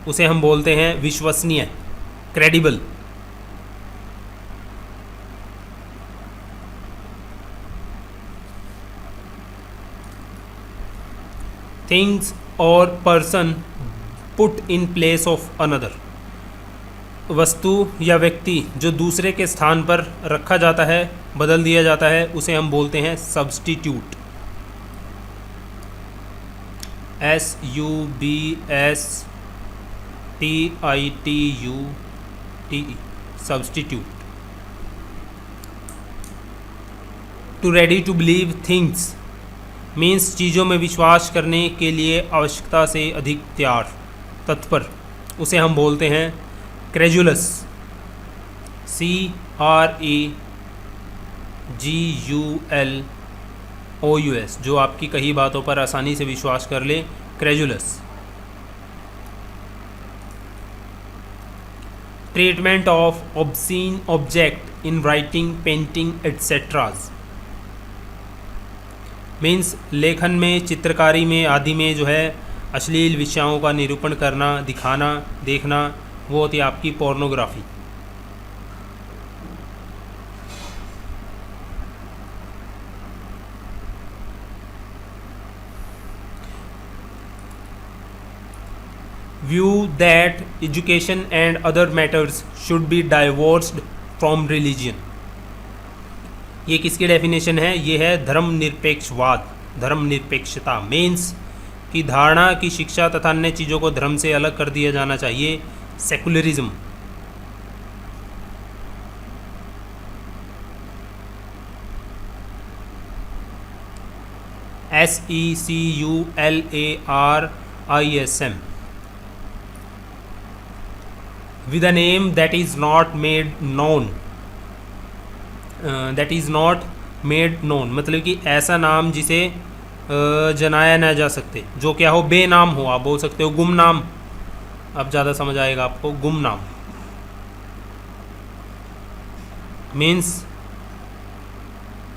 उसे हम बोलते हैं विश्वसनीय, क्रेडिबल। थिंग्स और person put in place of another, वस्तु या व्यक्ति जो दूसरे के स्थान पर रखा जाता है, बदल दिया जाता है, उसे हम बोलते हैं substitute. SUBSTITUTE, substitute. Too ready to believe things means चीज़ों में विश्वास करने के लिए आवश्यकता से अधिक तैयार, तत्पर, उसे हम बोलते हैं क्रेजुलस, CREGULOUS, जो आपकी कही बातों पर आसानी से विश्वास कर ले, credulous. Treatment of obscene object in writing, painting etceteras means लेखन में, चित्रकारी में आदि में जो है अश्लील विषयों का निरूपण करना, दिखाना, देखना, वो होती है आपकी pornography. View that education and other matters should be divorced from religion, ये किसकी डेफिनेशन है? ये है धर्मनिरपेक्षवाद, धर्मनिरपेक्षता मीन्स कि धारणा की शिक्षा तथा अन्य चीज़ों को धर्म से अलग कर दिया जाना चाहिए, secularism. SECULARISM, with a name that is not made known, that is not made known, मतलब कि ऐसा नाम जिसे जनाया ना जा सकते, जो क्या हो, बेनाम हो। आप बोल सकते हो गुमनाम, अब ज़्यादा समझ आएगा आपको। गुमनाम मीन्स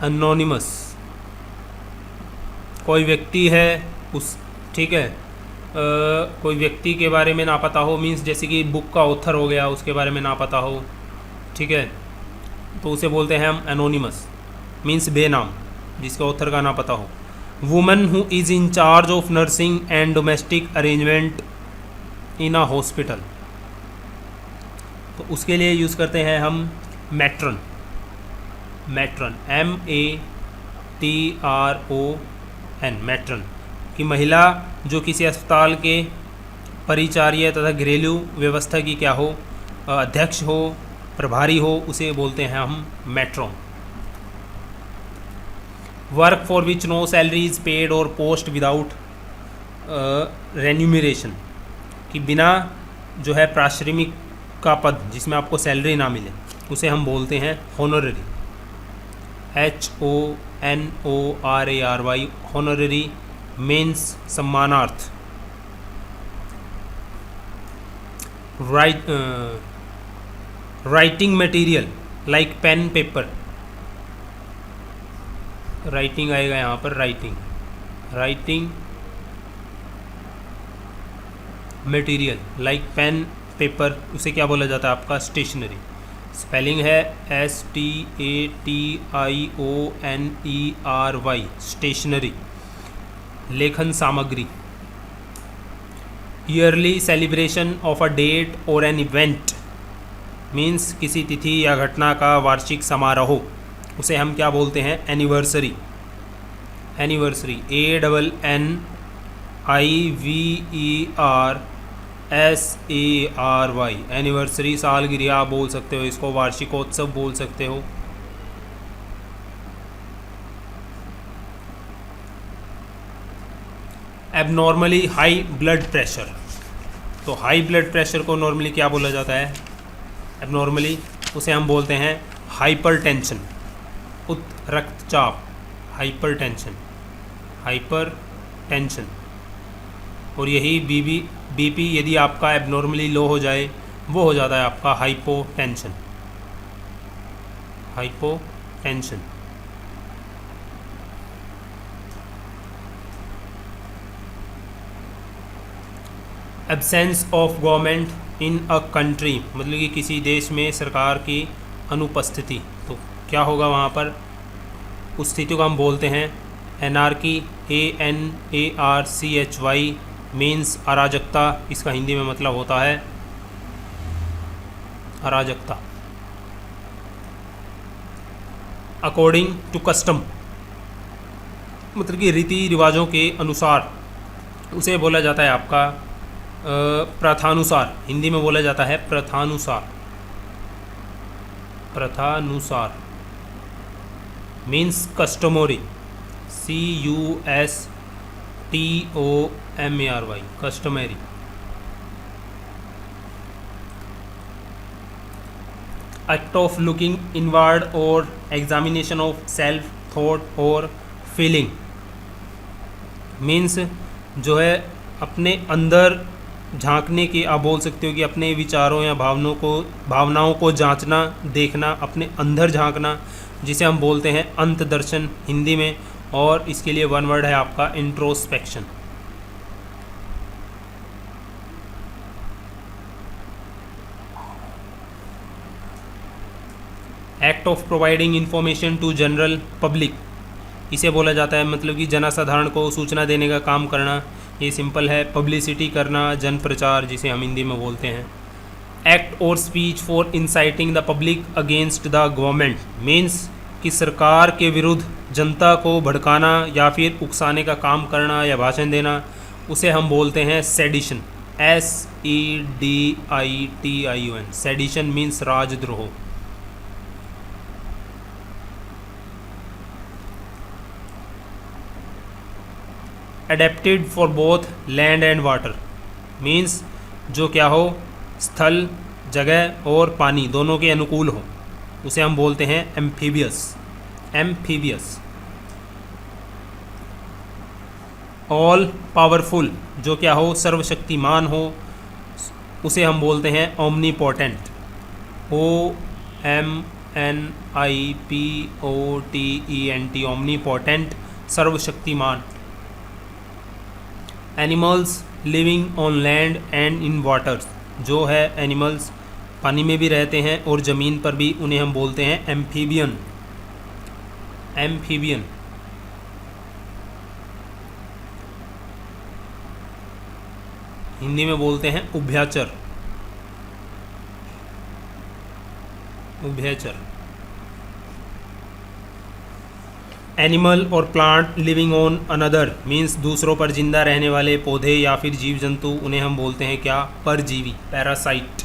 अनोनिमस, कोई व्यक्ति है उस, ठीक है, कोई व्यक्ति के बारे में ना पता हो, मीन्स जैसे कि बुक का ऑथर हो गया, उसके बारे में ना पता हो, ठीक है, तो उसे बोलते हैं हम एनोनिमस, मीन्स बेनाम, जिसका ऑथर का ना पता हो। Woman who is in charge of nursing and domestic arrangement in a hospital, तो उसके लिए यूज़ करते हैं हम मैट्रन, मैट्रन MATRON, मैट्रन, कि महिला जो किसी अस्पताल के परिचार्य तथा घरेलू व्यवस्था की क्या हो, अध्यक्ष हो, प्रभारी हो, उसे बोलते हैं हम matron. Work for which no salary is paid और पोस्ट विदाउट रेन्यूमरेशन, कि बिना जो है पारिश्रमिक का पद जिसमें आपको सैलरी ना मिले उसे हम बोलते हैं होनोररी, HONORARY, होनोररी मीन्स सम्मानार्थ। Writing material like pen paper, writing आएगा यहाँ पर, writing material like pen paper, उसे क्या बोला जाता है आपका स्टेशनरी। स्पेलिंग है STATIONERY, स्टेशनरी। लेखन सामग्री, yearly celebration of a date और एन इवेंट, मीन्स किसी तिथि या घटना का वार्षिक समारोह, उसे हम क्या बोलते हैं एनिवर्सरी। एनिवर्सरी ANNIVERSARY, एनिवर्सरी सालगिरह आप बोल सकते हो, इसको वार्षिकोत्सव बोल सकते हो। एबनॉर्मली हाई ब्लड प्रेशर, तो हाई ब्लड प्रेशर को नॉर्मली क्या बोला जाता है एबनॉर्मली, उसे हम बोलते हैं हाइपरटेंशन, उच्च रक्तचाप, हाइपरटेंशन। और यही बीपी यदि आपका एबनॉर्मली लो हो जाए वो हो जाता है आपका hypotension. Absence of government in a country, मतलब कि किसी देश में सरकार की अनुपस्थिति, तो क्या होगा वहाँ पर, उस स्थिति को हम बोलते हैं एनार्की, ANARCHY, मीन्स अराजकता, इसका हिंदी में मतलब होता है अराजकता। अकॉर्डिंग टू कस्टम, मतलब कि रीति रिवाजों के अनुसार, उसे बोला जाता है आपका प्रथानुसार, हिंदी में बोला जाता है प्रथानुसार means customary, CUSTOMARY, customary. Act of looking inward और एग्जामिनेशन ऑफ सेल्फ थॉट और फीलिंग, मीन्स जो है अपने अंदर झांकने की, आप बोल सकते हो कि अपने विचारों या भावनाओं को जांचना, देखना, अपने अंदर झांकना, जिसे हम बोलते हैं अंतदर्शन हिंदी में, और इसके लिए वन वर्ड है आपका introspection. Act of providing information to general public, इसे बोला जाता है मतलब कि जनसाधारण को सूचना देने का काम करना, ये सिंपल है। पब्लिसिटी करना, जन प्रचार, जिसे हम हिंदी में बोलते हैं। एक्ट और speech for inciting the public against the government, means कि सरकार के विरुद्ध जनता को भड़काना या फिर उकसाने का काम करना या भाषण देना, उसे हम बोलते हैं सेडिशन, SEDITION, सेडिशन मीन्स राजद्रोह। Adapted for both land and water, means जो क्या हो, स्थल, जगह और पानी दोनों के अनुकूल हो, उसे हम बोलते हैं एम्फीबियस। ऑल पावरफुल, जो क्या हो, सर्वशक्तिमान हो, उसे हम बोलते हैं ओमनीपोटेंट, OMNIPOTENT, ओमनीपोटेंट, सर्वशक्तिमान। Animals living on land and in waters, जो है एनिमल्स पानी में भी रहते हैं और ज़मीन पर भी, उन्हें हम बोलते हैं एम्फीबियन। हिंदी में बोलते हैं उभयचर। एनिमल और plant living on another, means दूसरों पर जिंदा रहने वाले पौधे या फिर जीव जंतु, उन्हें हम बोलते हैं क्या, परजीवी, पैरासाइट।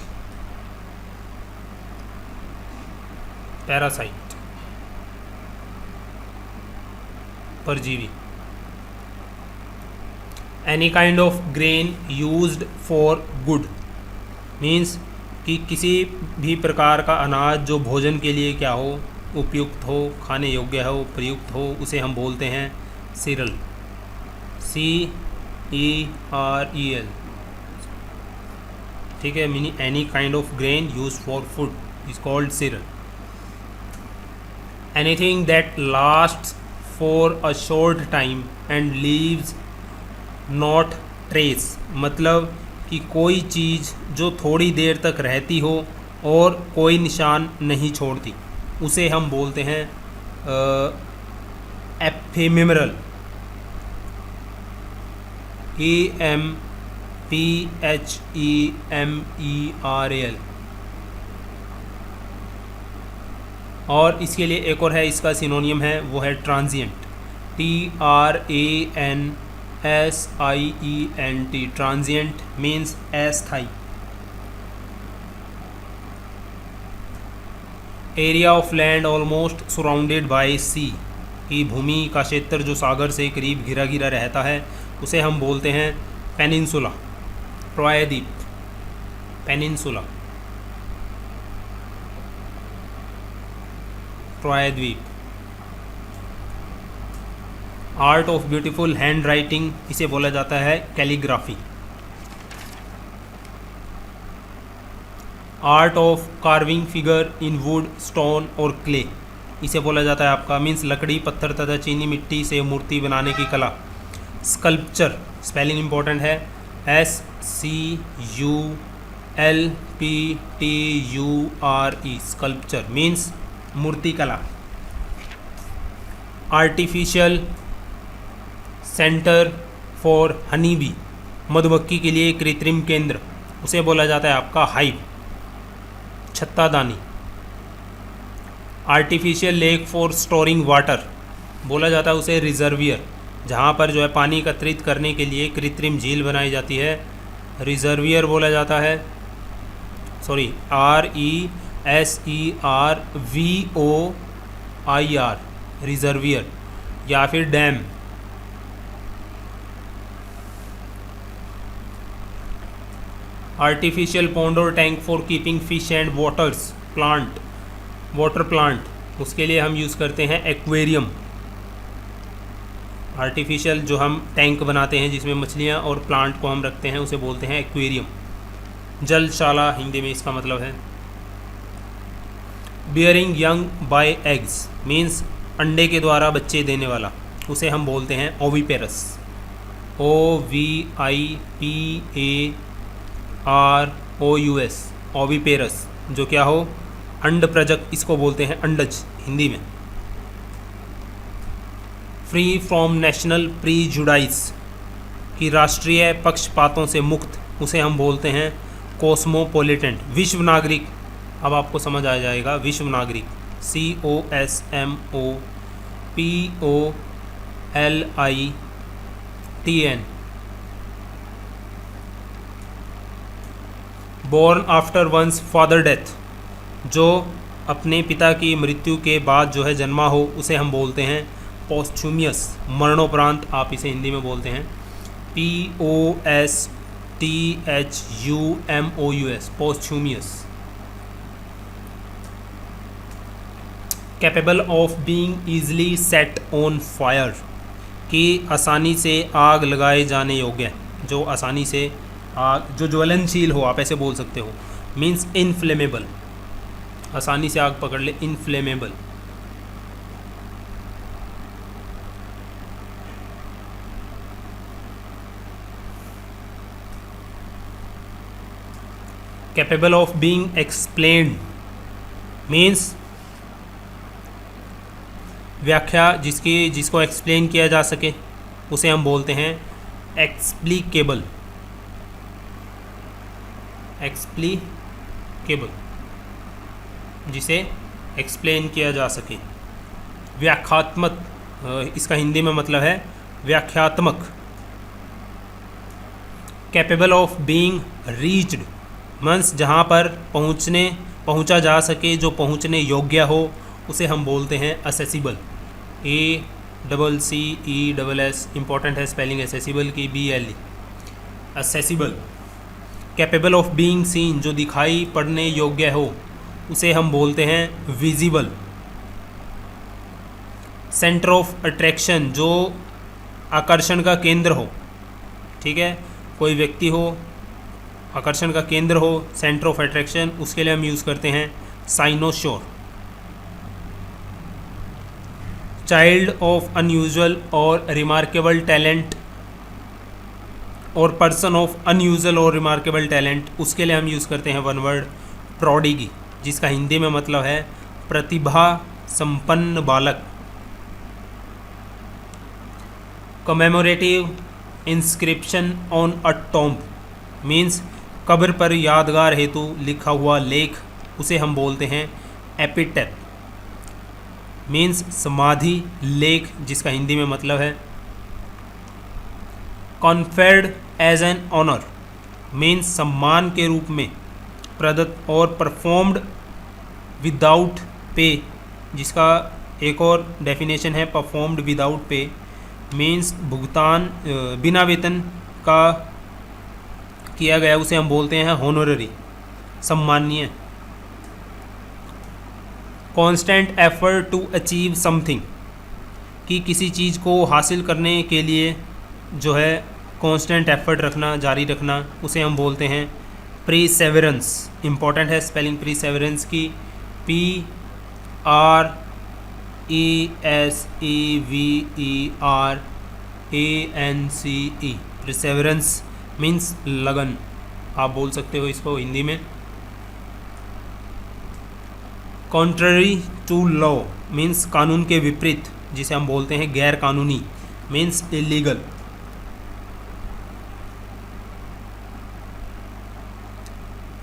परजीवी। Any kind of grain used for good, means कि किसी भी प्रकार का अनाज जो भोजन के लिए क्या हो, उपयुक्त हो, खाने योग्य हो, प्रयुक्त हो, उसे हम बोलते हैं सीरियल। CEREL, ठीक है, meaning any kind of grain use for food is called serial. Anything that lasts for a short time and leaves not trace, मतलब कि कोई चीज़ जो थोड़ी देर तक रहती हो और कोई निशान नहीं छोड़ती, उसे हम बोलते हैं एफेमेरल। EMPHEMERAL। और इसके लिए एक और है, इसका सिनोनियम है, वो है ट्रांजिएंट। TRANSIENT, ट्रांजिएंट मीन्स अस्थायी। Area of land almost surrounded by sea, की भूमि का क्षेत्र जो सागर से करीब घिरा घिरा रहता है, उसे हम बोलते हैं पेनिनसुला, प्रायद्वीप, पेनिनसुला, प्रायद्वीप। Art of beautiful hand writing, इसे बोला जाता है calligraphy. Art of carving figure in would, stone और क्ले, इसे बोला जाता है आपका मीन्स लकड़ी, पत्थर तथा चीनी मिट्टी से मूर्ति बनाने की कला। स्कल्पचर, स्पेलिंग इंपॉर्टेंट है, SCULPTURE, स्कल्पचर मीन्स मूर्ति कला। Artificial centre for honey bee, मधुमक्खी के लिए कृत्रिम केंद्र, उसे बोला जाता है आपका हाइव, छत्तादानी। Artificial lake for storing water, बोला जाता है उसे रिजर्वियर, जहाँ पर जो है पानी एकत्रित करने के लिए कृत्रिम झील बनाई जाती है, रिजर्वियर बोला जाता है। सॉरी, RESERVOIR, रिजर्वियर, या फिर डैम। आर्टिफिशियल पॉन्ड और tank for keeping fish and waters plant, water plant, उसके लिए हम यूज़ करते हैं एक्वेरियम। आर्टिफिशियल जो हम टैंक बनाते हैं जिसमें मछलियाँ और प्लांट को हम रखते हैं, उसे बोलते हैं एक्वेरियम। जलशाला हिंदी में इसका मतलब है। Bearing young by eggs means अंडे के द्वारा बच्चे देने वाला, उसे हम बोलते हैं ओविपेरस, OVIPAROUS, ओविपेरस, जो क्या हो, अंड प्रजक, इसको बोलते हैं अंडज हिंदी में। फ्री फ्रॉम नेशनल प्रीजुडाइस, कि राष्ट्रीय पक्षपातों से मुक्त, उसे हम बोलते हैं कॉस्मोपोलिटेंट, विश्व नागरिक। अब आपको समझ आ जाएगा, विश्व नागरिक, COSMOPOLITN। Born after one's father death, जो अपने पिता की मृत्यु के बाद जो है जन्मा हो, उसे हम बोलते हैं पोस्थ्यूमियस, मरणोपरांत आप इसे हिंदी में बोलते हैं POSTHUMOUS, posthumous. Capable of being easily set on fire, कि आसानी से आग लगाए जाने योग्य, जो आसानी से आग, जो ज्वलनशील हो, आप ऐसे बोल सकते हो, मीन्स इनफ्लेमेबल, आसानी से आग पकड़ ले, inflammable. Capable of being explained means व्याख्या, जिसको एक्सप्लेन किया जा सके, उसे हम बोलते हैं एक्सप्लीकेबल, एक्सप्लीकेबल, जिसे एक्सप्लेन किया जा सके। व्याख्यात्मक, इसका हिंदी में मतलब है व्याख्यात्मक। Capable of being reached means जहाँ पर पहुँचा जा सके, जो पहुँचने योग्य हो, उसे हम बोलते हैं असेसिबल, ACCESS, इंपॉर्टेंट है स्पेलिंग एसेसिबल की, BLE, accessible. Capable of being seen, जो दिखाई पड़ने योग्य हो उसे हम बोलते हैं विजिबल। सेंटर ऑफ अट्रैक्शन, जो आकर्षण का केंद्र हो, ठीक है, कोई व्यक्ति हो, आकर्षण का केंद्र हो, सेंटर ऑफ अट्रैक्शन, उसके लिए हम यूज़ करते हैं साइनोशोर। चाइल्ड ऑफ अनयूजुअल और रिमार्केबल टैलेंट और पर्सन ऑफ अनयूजुअल और रिमार्केबल टैलेंट, उसके लिए हम यूज़ करते हैं वन वर्ड प्रोडिगी, जिसका हिंदी में मतलब है प्रतिभा संपन्न बालक। Commemorative inscription on a tomb means कब्र पर यादगार हेतु लिखा हुआ लेख, उसे हम बोलते हैं एपिटेप। मीन्स समाधि लेख, जिसका हिंदी में मतलब है conferred as an honour means सम्मान के रूप में प्रदत्त, और परफॉर्म्ड विदाउट पे, जिसका एक और डेफिनेशन है परफॉर्म्ड विदाउट पे मीन्स भुगतान बिना वेतन का किया गया, उसे हम बोलते हैं होनोररी, सम्मानीय। Constant effort to achieve something, कि किसी चीज़ को हासिल करने के लिए जो है कांस्टेंट एफर्ट रखना, जारी रखना, उसे हम बोलते हैं प्रीसेवरेंस। इंपॉर्टेंट है स्पेलिंग प्रीसेवरेंस की, PRESEVERANCE, प्रीसेवरेंस मीन्स लगन, आप बोल सकते हो इसको हिंदी में। कॉन्ट्ररी टू लॉ मीन्स कानून के विपरीत, जिसे हम बोलते हैं गैर कानूनी, means illegal.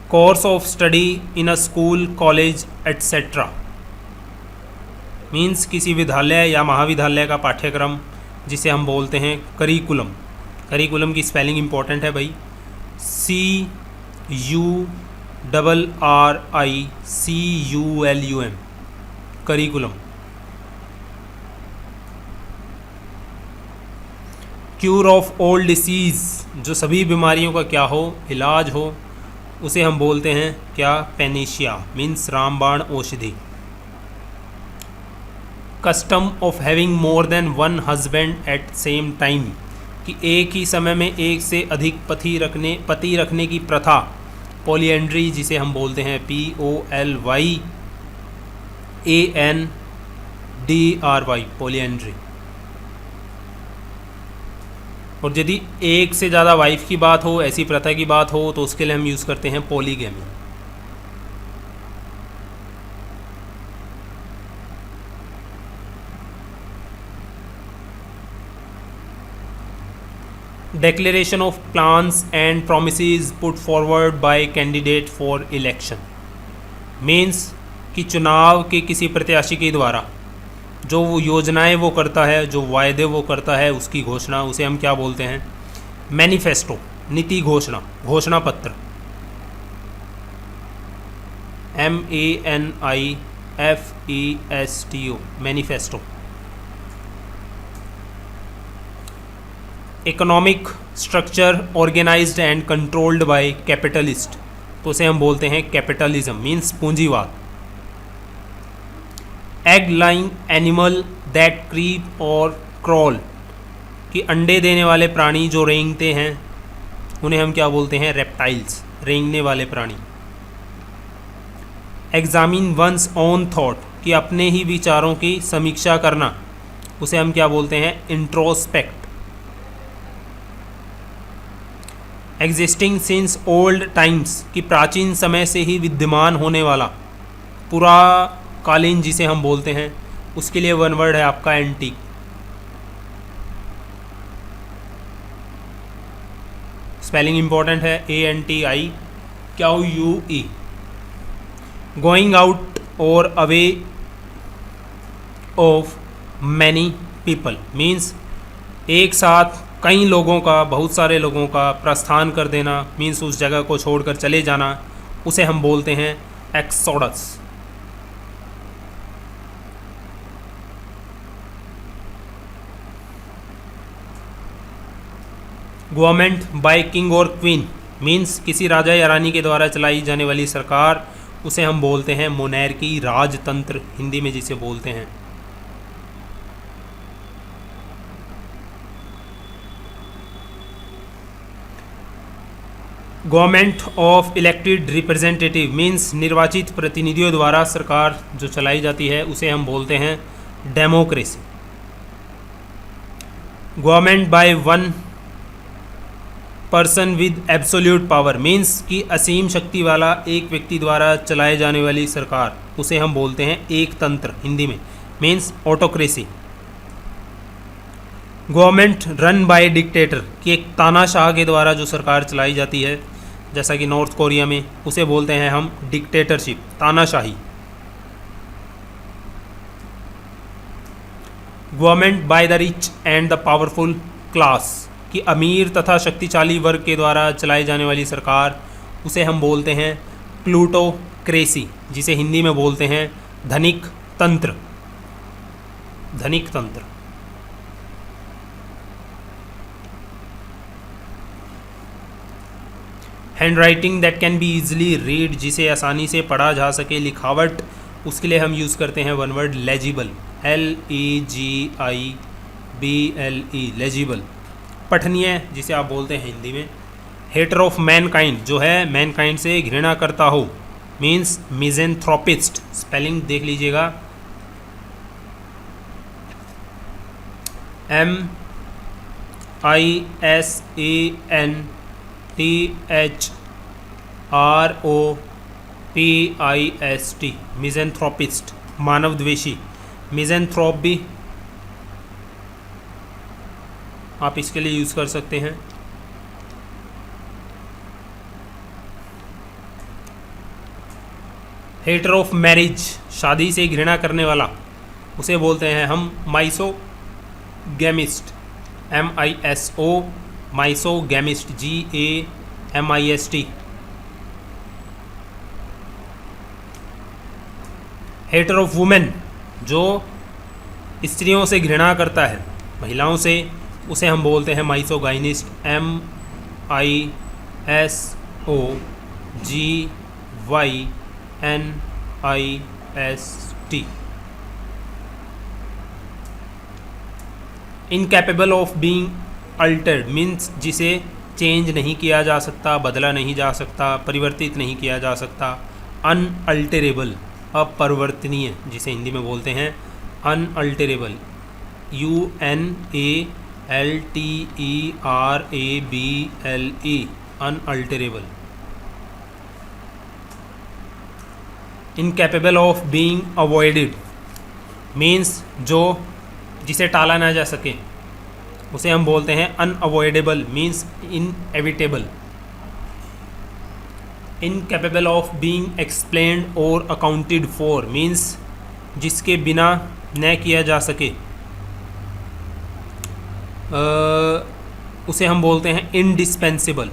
Course of study in a school, college etcetera means किसी विद्यालय या महाविद्यालय का पाठ्यक्रम, जिसे हम बोलते हैं करिकुलम। करिकुलम की स्पेलिंग इंपॉर्टेंट है भाई, CURRICULUM, curriculum. Cure of all disease, जो सभी बीमारियों का क्या हो, इलाज हो, उसे हम बोलते हैं क्या, पेनिशिया मीन्स रामबाण औषधि। Custom of having more than one husband at same time, कि एक ही समय में एक से अधिक पति रखने की प्रथा, पॉलीएंड्री, जिसे हम बोलते हैं POLYANDRY, पॉलीएंड्री। और यदि एक से ज़्यादा वाइफ की बात हो, ऐसी प्रथा की बात हो, तो उसके लिए हम यूज़ करते हैं polygamy. Declaration of plans and promises put forward by candidate for election means कि चुनाव के किसी प्रत्याशी के द्वारा जो वो योजनाएं वो करता है, जो वायदे वो करता है, उसकी घोषणा, उसे हम क्या बोलते हैं, मैनिफेस्टो, नीति घोषणा, घोषणा पत्र। MANIFESTO, manifesto. Economic structure organised and controlled by capitalist, तो उसे हम बोलते हैं कैपिटलिज्म मीन्स पूंजीवाद। Egg laying animal that creep और क्रॉल, कि अंडे देने वाले प्राणी जो रेंगते हैं, उन्हें हम क्या बोलते हैं, रेप्टाइल्स, रेंगने वाले प्राणी। एग्जामिन वंस ओन थॉट, कि अपने ही विचारों की समीक्षा करना, उसे हम क्या बोलते हैं, introspect. Existing since old times, कि प्राचीन समय से ही विद्यमान होने वाला, पुराकालीन, जिसे हम बोलते हैं, उसके लिए वन वर्ड है आपका एंटीक। स्पेलिंग इंपॉर्टेंट है, ANTIQUE। गोइंग आउट और away of many people means एक साथ कई लोगों का, बहुत सारे लोगों का प्रस्थान कर देना, मीन्स उस जगह को छोड़कर चले जाना, उसे हम बोलते हैं एक्सोडस। गवर्नमेंट बाय किंग और क्वीन मीन्स किसी राजा या रानी के द्वारा चलाई जाने वाली सरकार, उसे हम बोलते हैं मोनैर्की, राजतंत्र हिंदी में जिसे बोलते हैं। Government of elected representative means निर्वाचित प्रतिनिधियों द्वारा सरकार जो चलाई जाती है उसे हम बोलते हैं democracy. Government by one person with absolute power means कि असीम शक्ति वाला एक व्यक्ति द्वारा चलाए जाने वाली सरकार, उसे हम बोलते हैं एक तंत्र हिंदी में, means autocracy. Government run by dictator कि एक तानाशाह के द्वारा जो सरकार चलाई जाती है, जैसा कि नॉर्थ कोरिया में, उसे बोलते हैं हम डिक्टेटरशिप, तानाशाही। Government by the rich and the powerful class कि अमीर तथा शक्तिशाली वर्ग के द्वारा चलाई जाने वाली सरकार, उसे हम बोलते हैं प्लूटोक्रेसी, जिसे हिंदी में बोलते हैं धनिक तंत्र, धनिक तंत्र। Hand writing that can be easily read जिसे आसानी से पढ़ा जा सके, लिखावट, उसके लिए हम यूज़ करते हैं one word legible, LEGIBLE, legible. पठनीय जिसे आप बोलते हैं हिंदी में। हेटर ऑफ मैनकाइंड जो है मैनकाइंड से घृणा करता हो, मीन्स मिज़ेंथ्रोपिस्ट, स्पेलिंग देख लीजिएगा, MISANTHROPIST, मिज़ेंथ्रोपिस्ट, मानव द्वेषी। मिज़ेंथ्रोप भी आप इसके लिए यूज़ कर सकते हैं। हेटर ऑफ मैरिज, शादी से घृणा करने वाला, उसे बोलते हैं हम misogamist, MISO, misogamist, GAMIST। Hater of women जो स्त्रियों से घृणा करता है, महिलाओं से, उसे हम बोलते हैं माइसोगाइनिस्ट, MISOGYNIST। Incapable of being Altered means जिसे चेंज नहीं किया जा सकता, बदला नहीं जा सकता, परिवर्तित नहीं किया जा सकता। अनअल्टरेबल, अपरिवर्तनीय, जिसे हिंदी में बोलते हैं unalterable, UNALTERABLE, unalterable. Incapable of being avoided means जो जिसे टाला ना जा सके, उसे हम बोलते हैं unavoidable, means inevitable. Incapable of being explained और अकाउंटेड फॉर मीन्स जिसके बिना न किया जा सके, उसे हम बोलते हैं indispensable.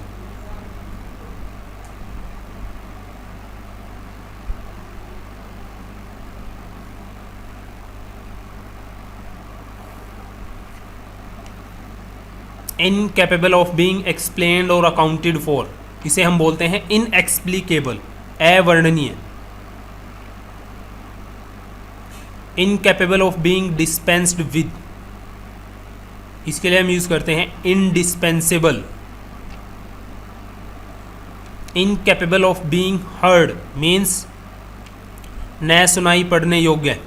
Incapable of being explained और अकाउंटेड फॉर, इसे हम बोलते हैं इनएक्सप्लिकेबल, अवर्णनीय। Incapable of being dispensed with, इसके लिए हम यूज़ करते हैं indispensable. Incapable of being heard means न सुनाई पड़ने योग्य,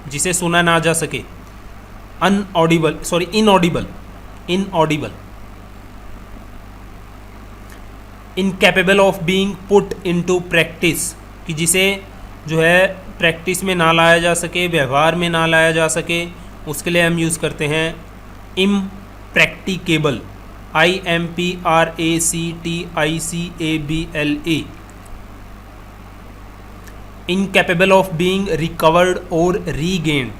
जिसे सुना ना जा सके। Unaudible, sorry inaudible, inaudible. Incapable of being put into practice कि जिसे जो है प्रैक्टिस में ना लाया जा सके, व्यवहार में ना लाया जा सके, उसके लिए हम यूज़ करते हैं impracticable, IMPRACTICABLE। Incapable of being recovered और रीगेन्ड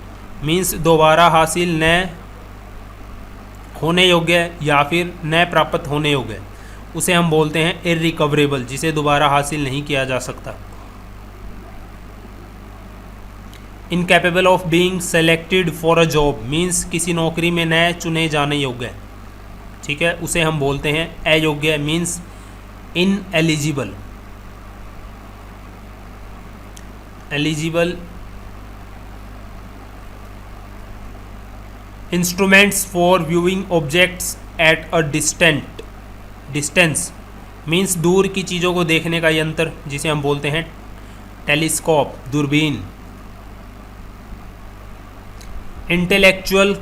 मीन्स दोबारा हासिल न होने योग्य या फिर न प्राप्त होने योग्य, उसे हम बोलते हैं इररिकवरेबल, जिसे दोबारा हासिल नहीं किया जा सकता। Incapable of being selected for a job means किसी नौकरी में न चुने जाने योग्य, ठीक है, उसे हम बोलते हैं अयोग्य, means ineligible, eligible, instruments for viewing objects at a distance means दूर की चीज़ों को देखने का यंत्र, जिसे हम बोलते हैं टेलीस्कोप, दूरबीन। इंटेलेक्चुअल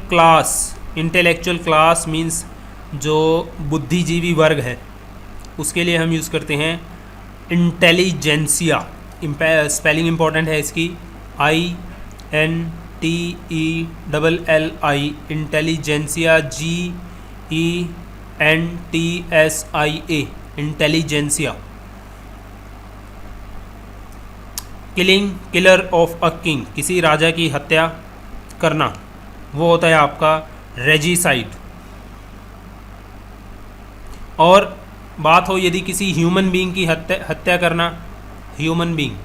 क्लास मीन्स जो बुद्धिजीवी वर्ग है उसके लिए हम यूज़ करते हैं इंटेलिजेंसिया। स्पेलिंग इंपॉर्टेंट है इसकी, INTELLI, intelligentsia, GENTSIA, intelligentsia. Killer of a king, किसी राजा की हत्या करना, वो होता है आपका रेजिसाइड। और बात हो यदि किसी ह्यूमन बीइंग की हत्या करना, ह्यूमन बीइंग,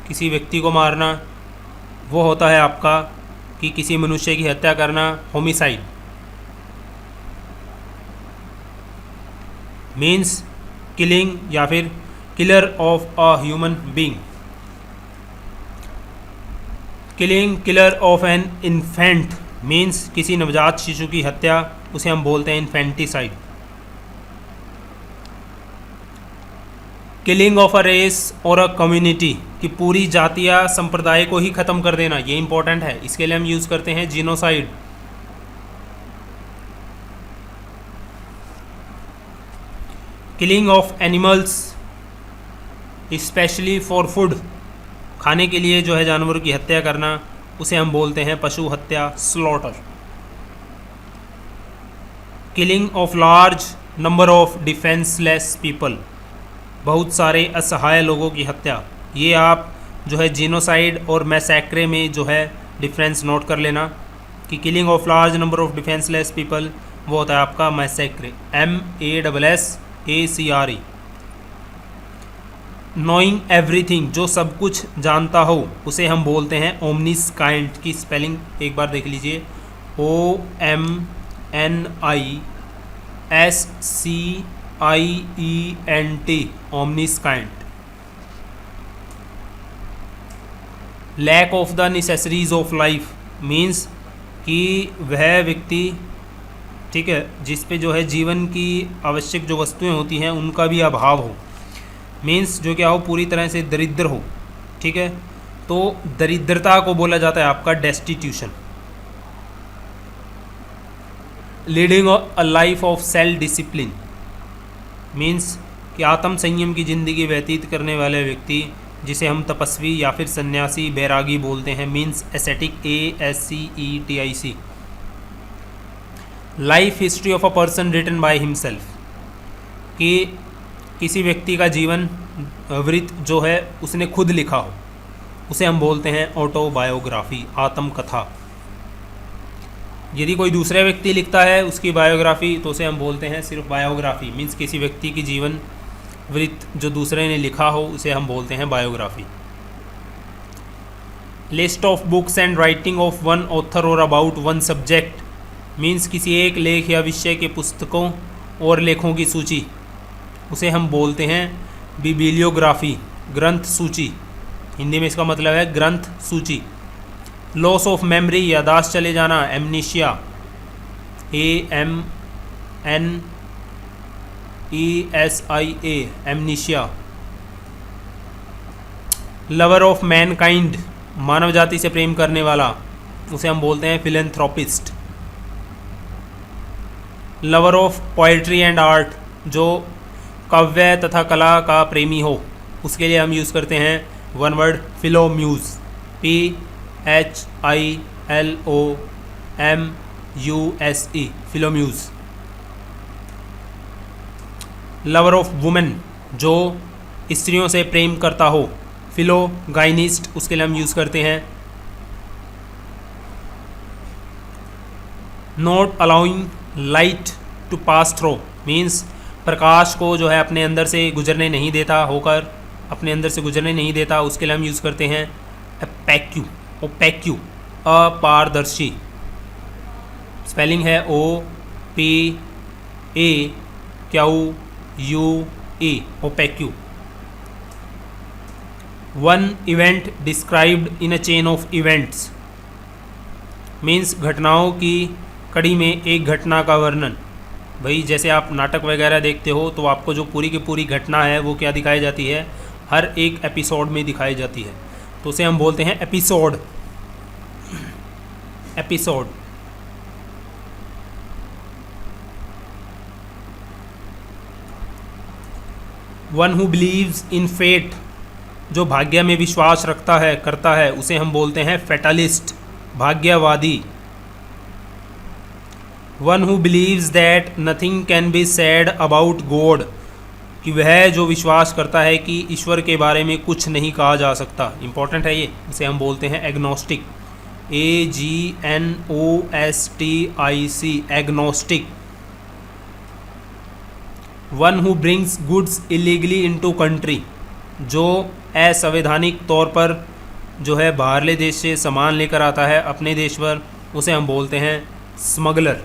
किसी व्यक्ति को मारना, वो होता है आपका कि किसी मनुष्य की हत्या करना, होमिसाइड। मीन्स किलिंग या फिर killer of a human being. Killer of an infant means किसी नवजात शिशु की हत्या, उसे हम बोलते हैं infanticide. Killing of a race और अ कम्युनिटी, कि पूरी जाति या संप्रदाय को ही ख़त्म कर देना, ये इंपॉर्टेंट है, इसके लिए हम यूज़ करते हैं genocide. Killing of animals specially for food, खाने के लिए जो है जानवरों की हत्या करना, उसे हम बोलते हैं पशु हत्या, slaughter. Killing of large number of defenceless people, बहुत सारे असहाय लोगों की हत्या। ये आप जो है जीनोसाइड और मैसैक्रे में जो है डिफरेंस नोट कर लेना कि killing of large number of defenceless people वो होता है आपका मैसैक्रे, MASSACRE। नोइंग एवरीथिंग, जो सब कुछ जानता हो, उसे हम बोलते हैं ओमनिस्काइंट, की स्पेलिंग एक बार देख लीजिए, OMNISCIENT, omniscient. Lack of the necessaries of life means कि वह व्यक्ति, ठीक है, जिस पे जो है जीवन की आवश्यक जो वस्तुएं होती हैं उनका भी अभाव हो, मीन्स जो क्या हो, पूरी तरह से दरिद्र हो, ठीक है, तो दरिद्रता को बोला जाता है आपका destitution. Leading a life of self discipline means कि आत्म संयम की ज़िंदगी व्यतीत करने वाले व्यक्ति, जिसे हम तपस्वी या फिर सन्यासी, बैरागी बोलते हैं, means ascetic, ASCETIC। Life history of a person written by himself, कि किसी व्यक्ति का जीवन वृत्त जो है उसने खुद लिखा हो, उसे हम बोलते हैं ऑटोबायोग्राफी, आत्मकथा। यदि कोई दूसरा व्यक्ति लिखता है उसकी बायोग्राफी तो उसे हम बोलते हैं सिर्फ बायोग्राफी, मीन्स किसी व्यक्ति की जीवन वृत्त जो दूसरे ने लिखा हो उसे हम बोलते हैं biography. List of books and writing of one author और अबाउट वन सब्जेक्ट मीन्स किसी एक लेख या विषय के पुस्तकों और लेखों की सूची, उसे हम बोलते हैं बिबिलियोग्राफी, ग्रंथ सूची। हिंदी में इसका मतलब है ग्रंथ सूची। लॉस ऑफ मेमोरी, यादाश्त चले जाना, amnesia, AMNESIA, amnesia. Lover of mankind, मानव जाति से प्रेम करने वाला, उसे हम बोलते हैं philanthropist. Lover of poetry and art, जो काव्य तथा कला का प्रेमी हो, उसके लिए हम यूज़ करते हैं one word philomuse, PHILOMUSE, philomuse. Lover of women, जो स्त्रियों से प्रेम करता हो, फिलोगाइनिस्ट, उसके लिए हम यूज़ करते हैं not allowing light to pass through means प्रकाश को जो है अपने अंदर से गुजरने नहीं देता, होकर अपने अंदर से गुजरने नहीं देता, उसके लिए हम यूज़ करते हैं ओपेक्यू, ओपेक्यू, अपारदर्शी। स्पेलिंग है OPAQUE, opaque. One event described in a chain of events means घटनाओं की कड़ी में एक घटना का वर्णन। भाई जैसे आप नाटक वगैरह देखते हो तो आपको जो पूरी की पूरी घटना है वो क्या दिखाई जाती है, हर एक एपिसोड में दिखाई जाती है, तो उसे हम बोलते हैं episode. Episode. One who believes in fate, जो भाग्य में विश्वास रखता है करता है, उसे हम बोलते हैं फैटलिस्ट, भाग्यवादी। One who believes that nothing can be said about God, कि वह जो विश्वास करता है कि ईश्वर के बारे में कुछ नहीं कहा जा सकता, इंपॉर्टेंट है ये, इसे हम बोलते हैं agnostic. AGNOSTIC, agnostic. One who brings goods illegally into country, जो असंवैधानिक तौर पर जो है बाहरले देश से सामान लेकर आता है अपने देश पर, उसे हम बोलते हैं स्मगलर।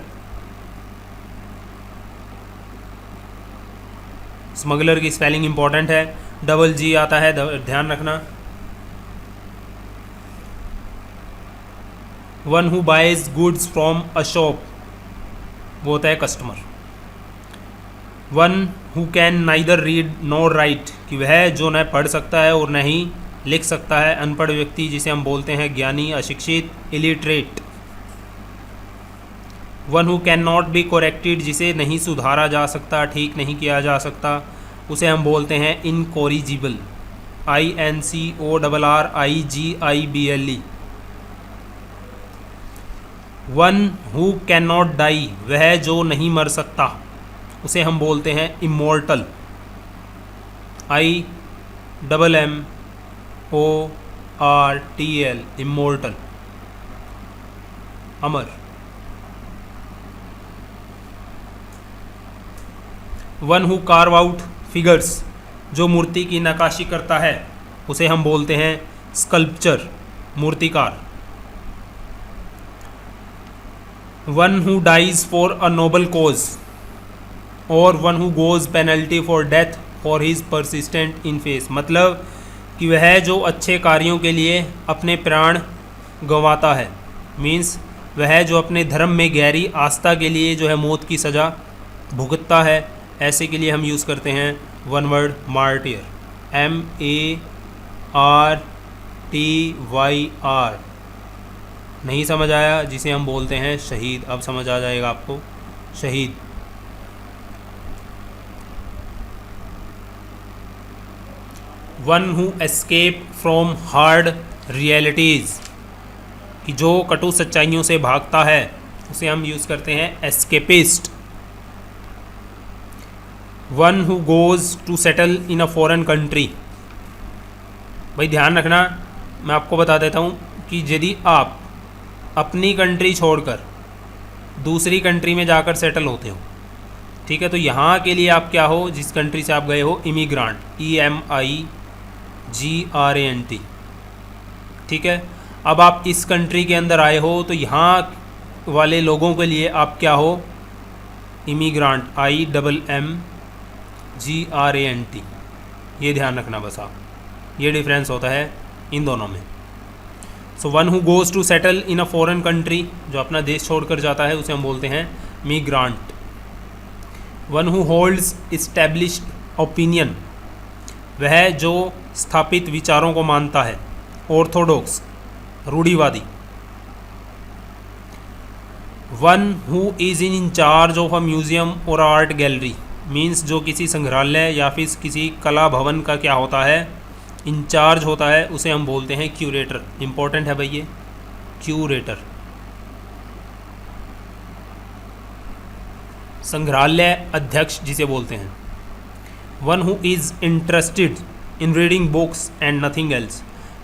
स्मगलर की स्पेलिंग इंपॉर्टेंट है, डबल जी आता है, ध्यान रखना। One who buys goods from a shop, वो होता है customer. One who can neither read nor write, कि वह जो न पढ़ सकता है और न ही लिख सकता है, अनपढ़ व्यक्ति, जिसे हम बोलते हैं ज्ञानी, अशिक्षित, illiterate. One who can not be corrected, जिसे नहीं सुधारा जा सकता, ठीक नहीं किया जा सकता, उसे हम बोलते हैं incorrigible. INCORRIGIBLE। One who can not die, वह जो नहीं मर सकता, उसे हम बोलते हैं इमोर्टल। IMMORTL, इमोर्टल, अमर। One who carve out figures, जो मूर्ति की नक्काशी करता है, उसे हम बोलते हैं स्कल्पचर, मूर्तिकार। One who dies for a noble cause, और one who goes penalty for death for his persistent in faith, मतलब कि वह जो अच्छे कार्यों के लिए अपने प्राण गंवाता है, मीन्स वह जो अपने धर्म में गहरी आस्था के लिए जो है मौत की सज़ा भुगतता है, ऐसे के लिए हम यूज़ करते हैं वन वर्ड मार्टियर, MARTYR। नहीं समझ आया, जिसे हम बोलते हैं शहीद, अब समझ आ जाएगा आपको, शहीद। One who escape from hard realities, कि जो कटु सच्चाइयों से भागता है, उसे हम यूज़ करते हैं escapist. One who goes to settle in a foreign country, भाई ध्यान रखना, मैं आपको बता देता हूँ कि यदि आप अपनी कंट्री छोड़कर दूसरी कंट्री में जाकर सेटल होते हो, ठीक है, तो यहाँ के लिए आप क्या हो, जिस कंट्री से आप गए हो, इमिग्रांट, EMIGRANT, ठीक है। अब आप इस कंट्री के अंदर आए हो तो यहाँ वाले लोगों के लिए आप क्या हो, इमिग्रांट, IMMGRANT। ये ध्यान रखना बस आप, ये डिफरेंस होता है इन दोनों में। So one who goes to settle in a foreign country, जो अपना देश छोड़कर जाता है, उसे हम बोलते हैं migrant. One who holds established opinion, वह जो स्थापित विचारों को मानता है, ऑर्थोडॉक्स, रूढ़िवादी। One who is in charge of a museum और आर्ट गैलरी, मीन्स जो किसी संग्रहालय या फिर किसी कला भवन का क्या होता है, इंचार्ज होता है, उसे हम बोलते हैं क्यूरेटर। इंपॉर्टेंट है भाई ये, क्यूरेटर। संग्रहालय अध्यक्ष जिसे बोलते हैं। One who is interested in reading books and nothing else,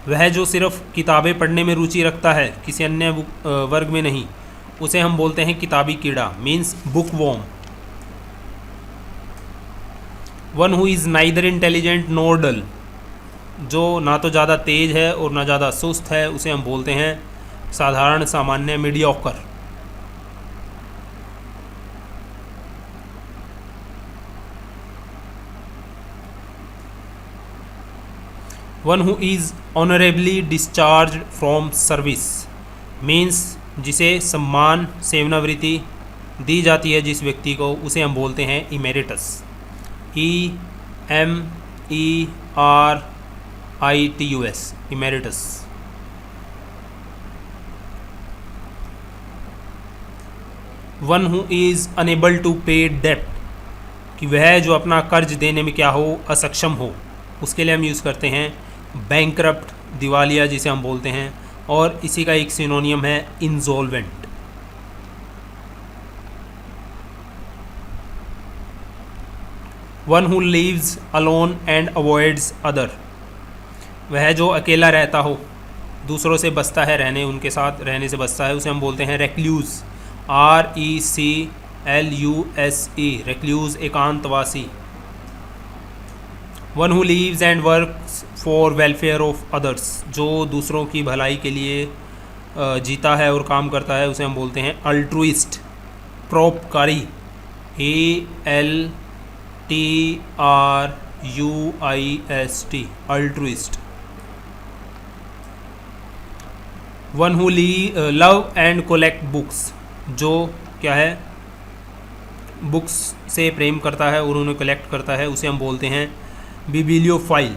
वह जो सिर्फ किताबें पढ़ने में रुचि रखता है, किसी अन्य वर्ग में नहीं, उसे हम बोलते हैं किताबी कीड़ा, means book worm. One who is neither intelligent nor dull, जो ना तो ज़्यादा तेज है और ना ज़्यादा सुस्त है, उसे हम बोलते हैं साधारण, सामान्य, mediocre. One who is honourably discharge from service means जिसे सम्मान सेवानिवृत्ति दी जाती है जिस व्यक्ति को, उसे हम बोलते हैं emeritus. EMERITUS emeritus. One who is unable to pay डेप्ट कि वह जो अपना कर्ज देने में क्या हो, असक्षम हो, उसके लिए हम यूज़ करते हैं बैंकरप्ट, दिवालिया जिसे हम बोलते हैं, और इसी का एक सिनोनियम है insolvent. One who lives alone and avoids other वह जो अकेला रहता हो, दूसरों से बचता है, उनके साथ रहने से बचता है, उसे हम बोलते हैं रेक्ल्यूज। RECLUSE रेक्ल्यूज, एकांतवासी। One who lives and works for welfare of others जो दूसरों की भलाई के लिए जीता है और काम करता है, उसे हम बोलते हैं अल्ट्रुइस्ट, परोपकारी। ALTRUIST altruist. One who love and collect books जो क्या है, बुक्स से प्रेम करता है और उन्हें कलेक्ट करता है, उसे हम बोलते हैं बिबिलियोफिले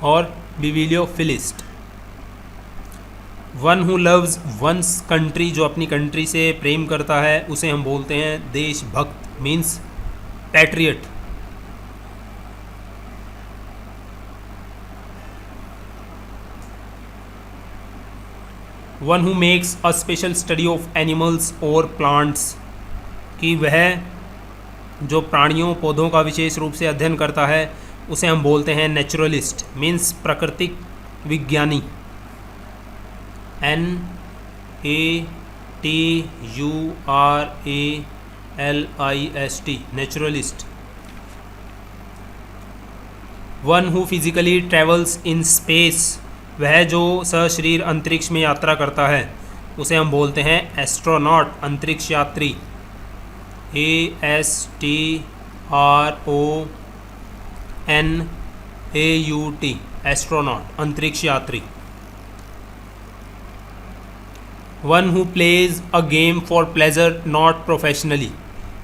और bibliophilist. One who loves one's country जो अपनी कंट्री से प्रेम करता है, उसे हम बोलते हैं देशभक्त means patriot. One who makes a special study of animals और प्लांट्स कि वह जो प्राणियों पौधों का विशेष रूप से अध्ययन करता है, उसे हम बोलते हैं नेचुरलिस्ट मीन्स प्राकृतिक विज्ञानी। NATURALIST naturalist. One who physically travels in space वह जो सशरीर अंतरिक्ष में यात्रा करता है, उसे हम बोलते हैं एस्ट्रोनॉट, अंतरिक्ष यात्री। ASTRONAUT एस्ट्रोनॉट, अंतरिक्ष यात्री। One who plays a game for pleasure not professionally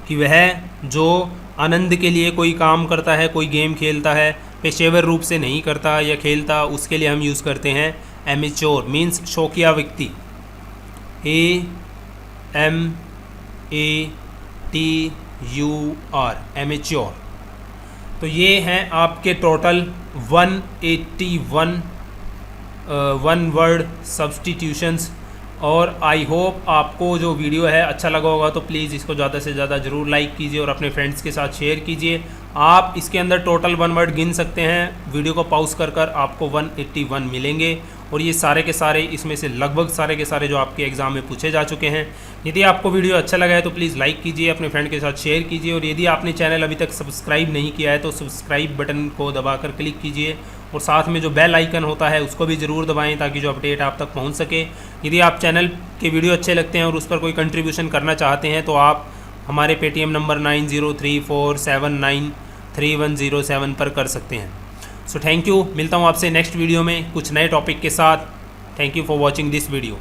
कि वह जो आनंद के लिए कोई काम करता है, कोई गेम खेलता है, पेशेवर रूप से नहीं करता या खेलता, उसके लिए हम यूज़ करते हैं एमेच्योर मीन्स शौकिया व्यक्ति। AMATUR amateur. तो ये हैं आपके टोटल 181 वन वर्ड सब्स्टिट्यूशंस। और आई होप आपको जो वीडियो है अच्छा लगा होगा, तो प्लीज़ इसको ज़्यादा से ज़्यादा ज़रूर लाइक कीजिए और अपने फ्रेंड्स के साथ शेयर कीजिए। आप इसके अंदर टोटल वन वर्ड गिन सकते हैं, वीडियो को पॉज कर आपको 181 मिलेंगे, और ये सारे के सारे, इसमें से लगभग सारे के सारे जो आपके एग्ज़ाम में पूछे जा चुके हैं। यदि आपको वीडियो अच्छा लगा है तो प्लीज़ लाइक कीजिए, अपने फ्रेंड के साथ शेयर कीजिए, और यदि आपने चैनल अभी तक सब्सक्राइब नहीं किया है तो सब्सक्राइब बटन को दबाकर क्लिक कीजिए, और साथ में जो बेल आइकन होता है उसको भी ज़रूर दबाएं ताकि जो अपडेट आप तक पहुंच सके। यदि आप चैनल के वीडियो अच्छे लगते हैं और उस पर कोई कंट्रीब्यूशन करना चाहते हैं तो आप हमारे पेटीएम नंबर 9034793107 पर कर सकते हैं। सो थैंक यू, मिलता हूँ आपसे नेक्स्ट वीडियो में कुछ नए टॉपिक के साथ। Thank you for watching this video.